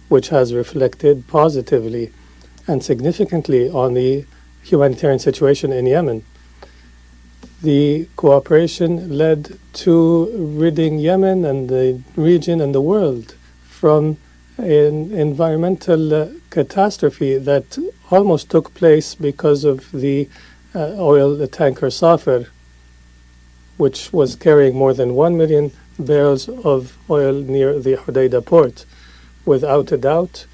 which has reflected positively and significantly on the humanitarian situation in Yemen. The cooperation led to ridding Yemen and the region and the world from an environmental catastrophe that almost took place because of the oil tanker Safar, which was carrying more than 1 million barrels of oil near the Hodeidah port. Without a doubt,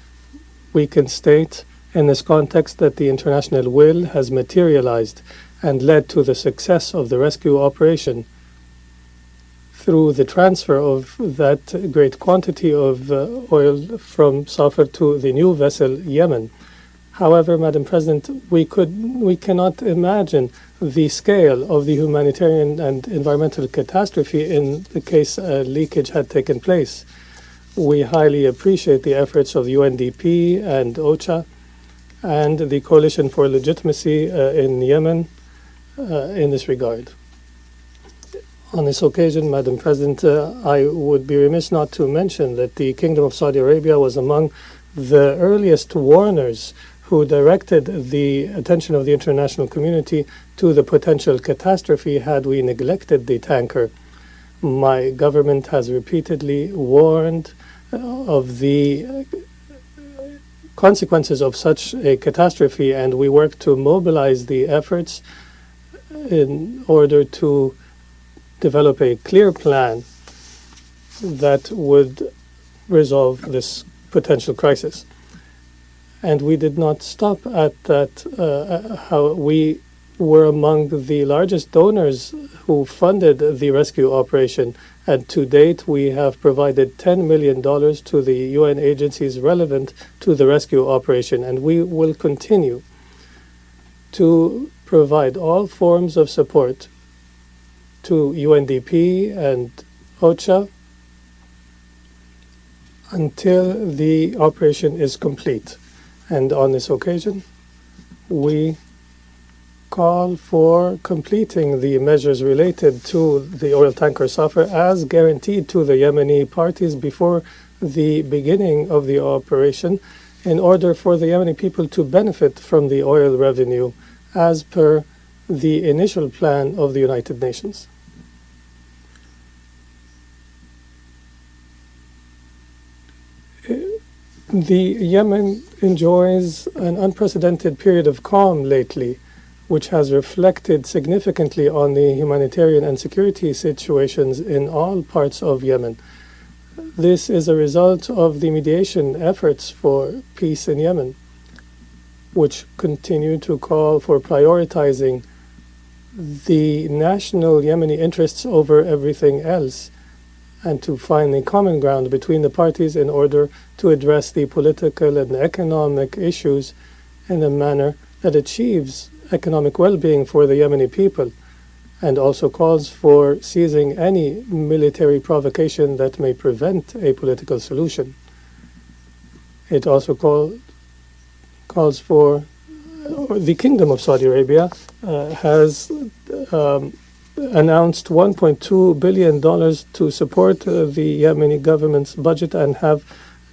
we can state in this context that the international will has materialized and led to the success of the rescue operation through the transfer of that great quantity of oil from Safar to the new vessel Yemen. However, Madam President, we cannot imagine the scale of the humanitarian and environmental catastrophe in the case a leakage had taken place. We highly appreciate the efforts of the UNDP and OCHA and the Coalition for Legitimacy in Yemen in this regard. On this occasion, Madam President, I would be remiss not to mention that the Kingdom of Saudi Arabia was among the earliest warners who directed the attention of the international community to the potential catastrophe had we neglected the tanker. My government has repeatedly warned of the consequences of such a catastrophe, and we work to mobilize the efforts in order to develop a clear plan that would resolve this potential crisis. And we did not stop at that. How we were among the largest donors who funded the rescue operation. And to date, we have provided $10 million to the UN agencies relevant to the rescue operation. And we will continue to provide all forms of support to UNDP and OCHA until the operation is complete. And on this occasion, we call for completing the measures related to the oil tanker Safar as guaranteed to the Yemeni parties before the beginning of the operation in order for the Yemeni people to benefit from the oil revenue as per the initial plan of the United Nations. The Yemen enjoys an unprecedented period of calm lately, which has reflected significantly on the humanitarian and security situations in all parts of Yemen. This is a result of the mediation efforts for peace in Yemen, which continue to call for prioritizing the national Yemeni interests over everything else, and to find a common ground between the parties in order to address the political and economic issues in a manner that achieves economic well-being for the Yemeni people, and also calls for ceasing any military provocation that may prevent a political solution. It also calls for the Kingdom of Saudi Arabia has announced $1.2 billion to support the Yemeni government's budget and have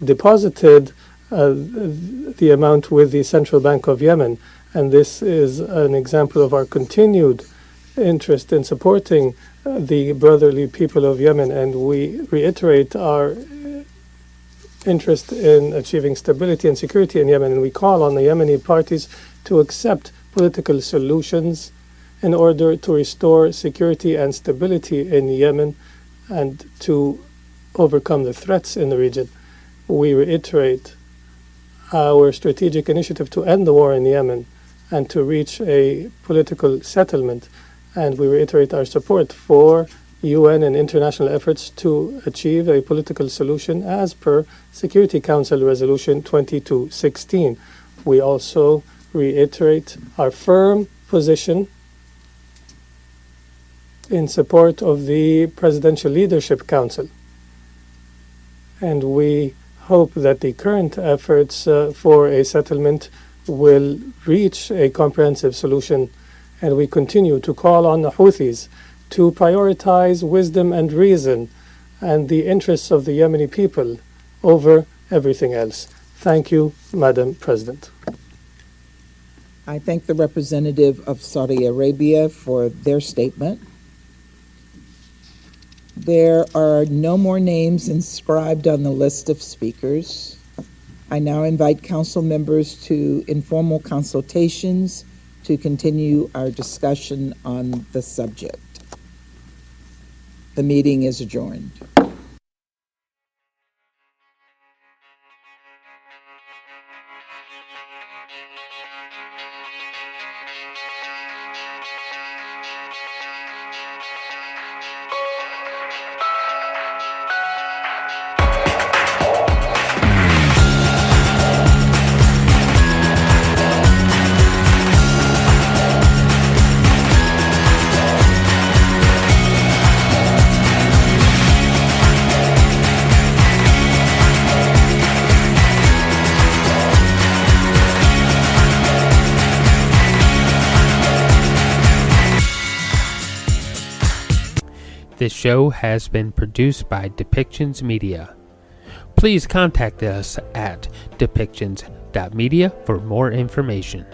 deposited the amount with the Central Bank of Yemen. And this is an example of our continued interest in supporting the brotherly people of Yemen, and we reiterate our interest in achieving stability and security in Yemen, and we call on the Yemeni parties to accept political solutions in order to restore security and stability in Yemen and to overcome the threats in the region. We reiterate our strategic initiative to end the war in Yemen and to reach a political settlement, and we reiterate our support for UN and international efforts to achieve a political solution as per Security Council Resolution 2216. We also reiterate our firm position in support of the Presidential Leadership Council, and we hope that the current efforts for a settlement will reach a comprehensive solution, and we continue to call on the Houthis to prioritize wisdom and reason and the interests of the Yemeni people over everything else. Thank you, Madam President. I thank the representative of Saudi Arabia for their statement. There are no more names inscribed on the list of speakers. I now invite council members to informal consultations to continue our discussion on the subject. The meeting is adjourned. This show has been produced by Depictions Media. Please contact us at depictions.media for more information.